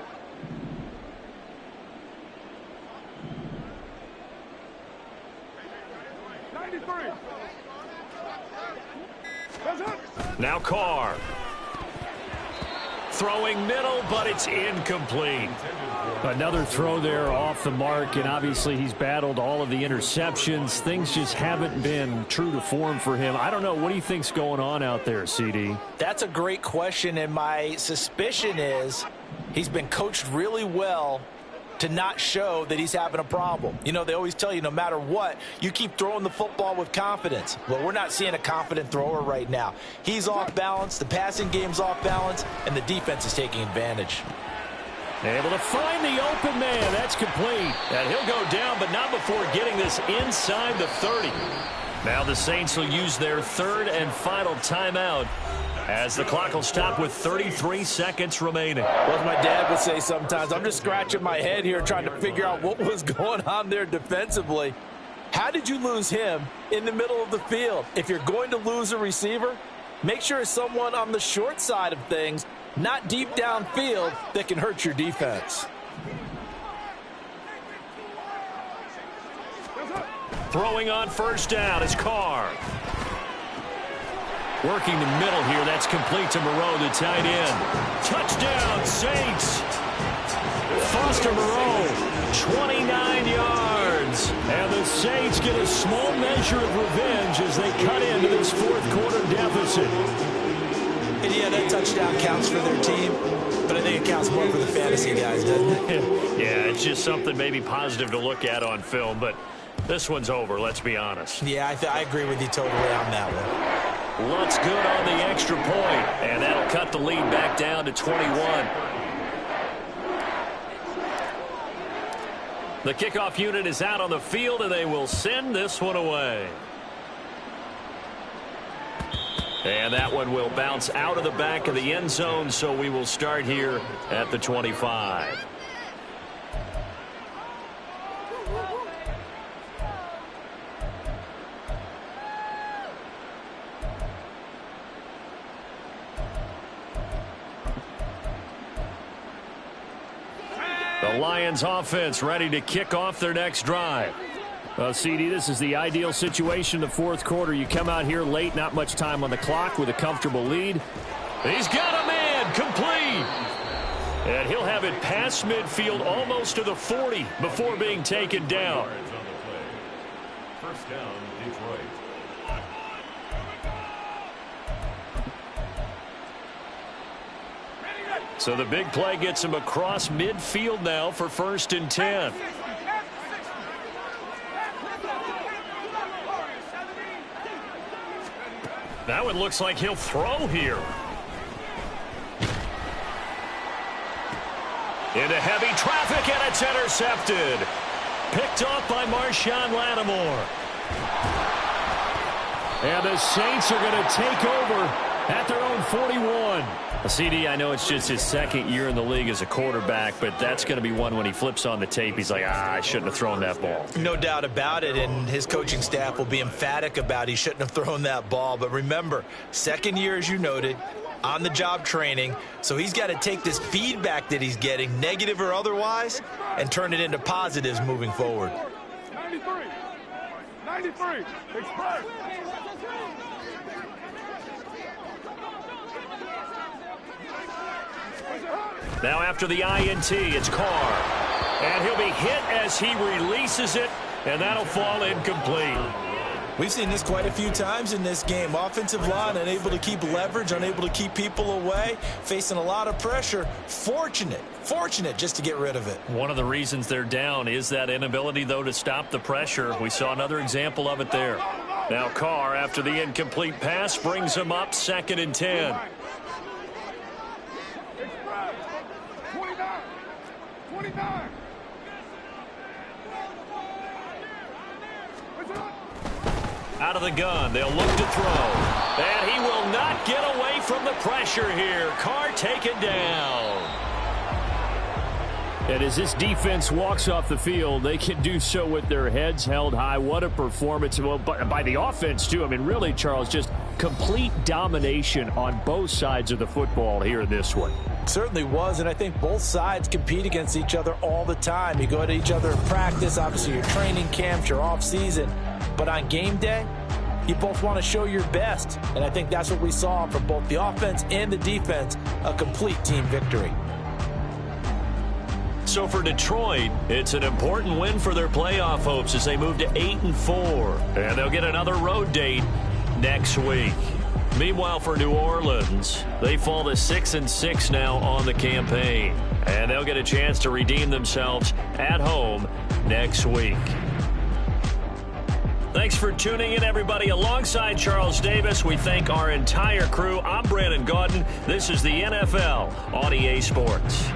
Now Carr. Throwing middle, but it's incomplete. Another throw there off the mark, and obviously he's battled all of the interceptions. Things just haven't been true to form for him. I don't know. What do you think's going on out there, CD? That's a great question, and my suspicion is he's been coached really well to not show that he's having a problem. You know, they always tell you no matter what, you keep throwing the football with confidence. Well, we're not seeing a confident thrower right now. He's off balance, the passing game's off balance, and the defense is taking advantage. Able to find the open man. That's complete. And he'll go down, but not before getting this inside the 30. Now the Saints will use their 3rd and final timeout as the clock will stop with 33 seconds remaining. Well, as my dad would say sometimes, I'm just scratching my head here trying to figure out what was going on there defensively. How did you lose him in the middle of the field? If you're going to lose a receiver, make sure it's someone on the short side of things, not deep downfield, that can hurt your defense. Throwing on 1st down is Carr. Working the middle here. That's complete to Moreau, the tight end. Touchdown, Saints. Foster Moreau, 29 yards. And the Saints get a small measure of revenge as they cut into this 4th quarter deficit. And yeah, that touchdown counts for their team, but I think it counts more for the fantasy guys, doesn't it? Yeah, it's just something maybe positive to look at on film, but this one's over, let's be honest. Yeah, I agree with you totally on that one. Looks good on the extra point, and that'll cut the lead back down to 21. The kickoff unit is out on the field, and they will send this one away. And that one will bounce out of the back of the end zone, so we will start here at the 25. The Lions offense ready to kick off their next drive. CD, this is the ideal situation in the 4th quarter. You come out here late, not much time on the clock with a comfortable lead. He's got a man, complete. And he'll have it past midfield almost to the 40 before being taken down. 1st down, Detroit. So the big play gets him across midfield now for 1st and 10. That one looks like he'll throw here. Into heavy traffic, and it's intercepted. Picked off by Marshawn Lattimore. And the Saints are going to take over at their own 41. CD, I know it's just his second year in the league as a quarterback, but that's going to be one when he flips on the tape, he's like, I shouldn't have thrown that ball. No doubt about it, and his coaching staff will be emphatic about he shouldn't have thrown that ball. But remember, second year, as you noted, on-the-job training, so he's got to take this feedback that he's getting, negative or otherwise, and turn it into positives moving forward. 93, express. Now after the INT, it's Carr. And he'll be hit as he releases it, and that'll fall incomplete. We've seen this quite a few times in this game. Offensive line unable to keep leverage, unable to keep people away, facing a lot of pressure. Fortunate just to get rid of it. One of the reasons they're down is that inability, though, to stop the pressure. We saw another example of it there. Now Carr, after the incomplete pass, brings him up 2nd and 10. 29. Out of the gun, they'll look to throw. And he will not get away from the pressure here. Carr taken down. And as this defense walks off the field, they can do so with their heads held high. What a performance by the offense, too. I mean, really, Charles, just complete domination on both sides of the football here in this one. Certainly was, and I think both sides compete against each other all the time. You go to each other in practice, obviously your training camps, your off-season. But on game day, you both want to show your best. And I think that's what we saw from both the offense and the defense, a complete team victory. So for Detroit, it's an important win for their playoff hopes as they move to 8-4. And they'll get another road date next week. Meanwhile, for New Orleans, they fall to 6-6 now on the campaign. And they'll get a chance to redeem themselves at home next week. Thanks for tuning in, everybody. Alongside Charles Davis, we thank our entire crew. I'm Brandon Gaudin. This is the NFL on EA Sports.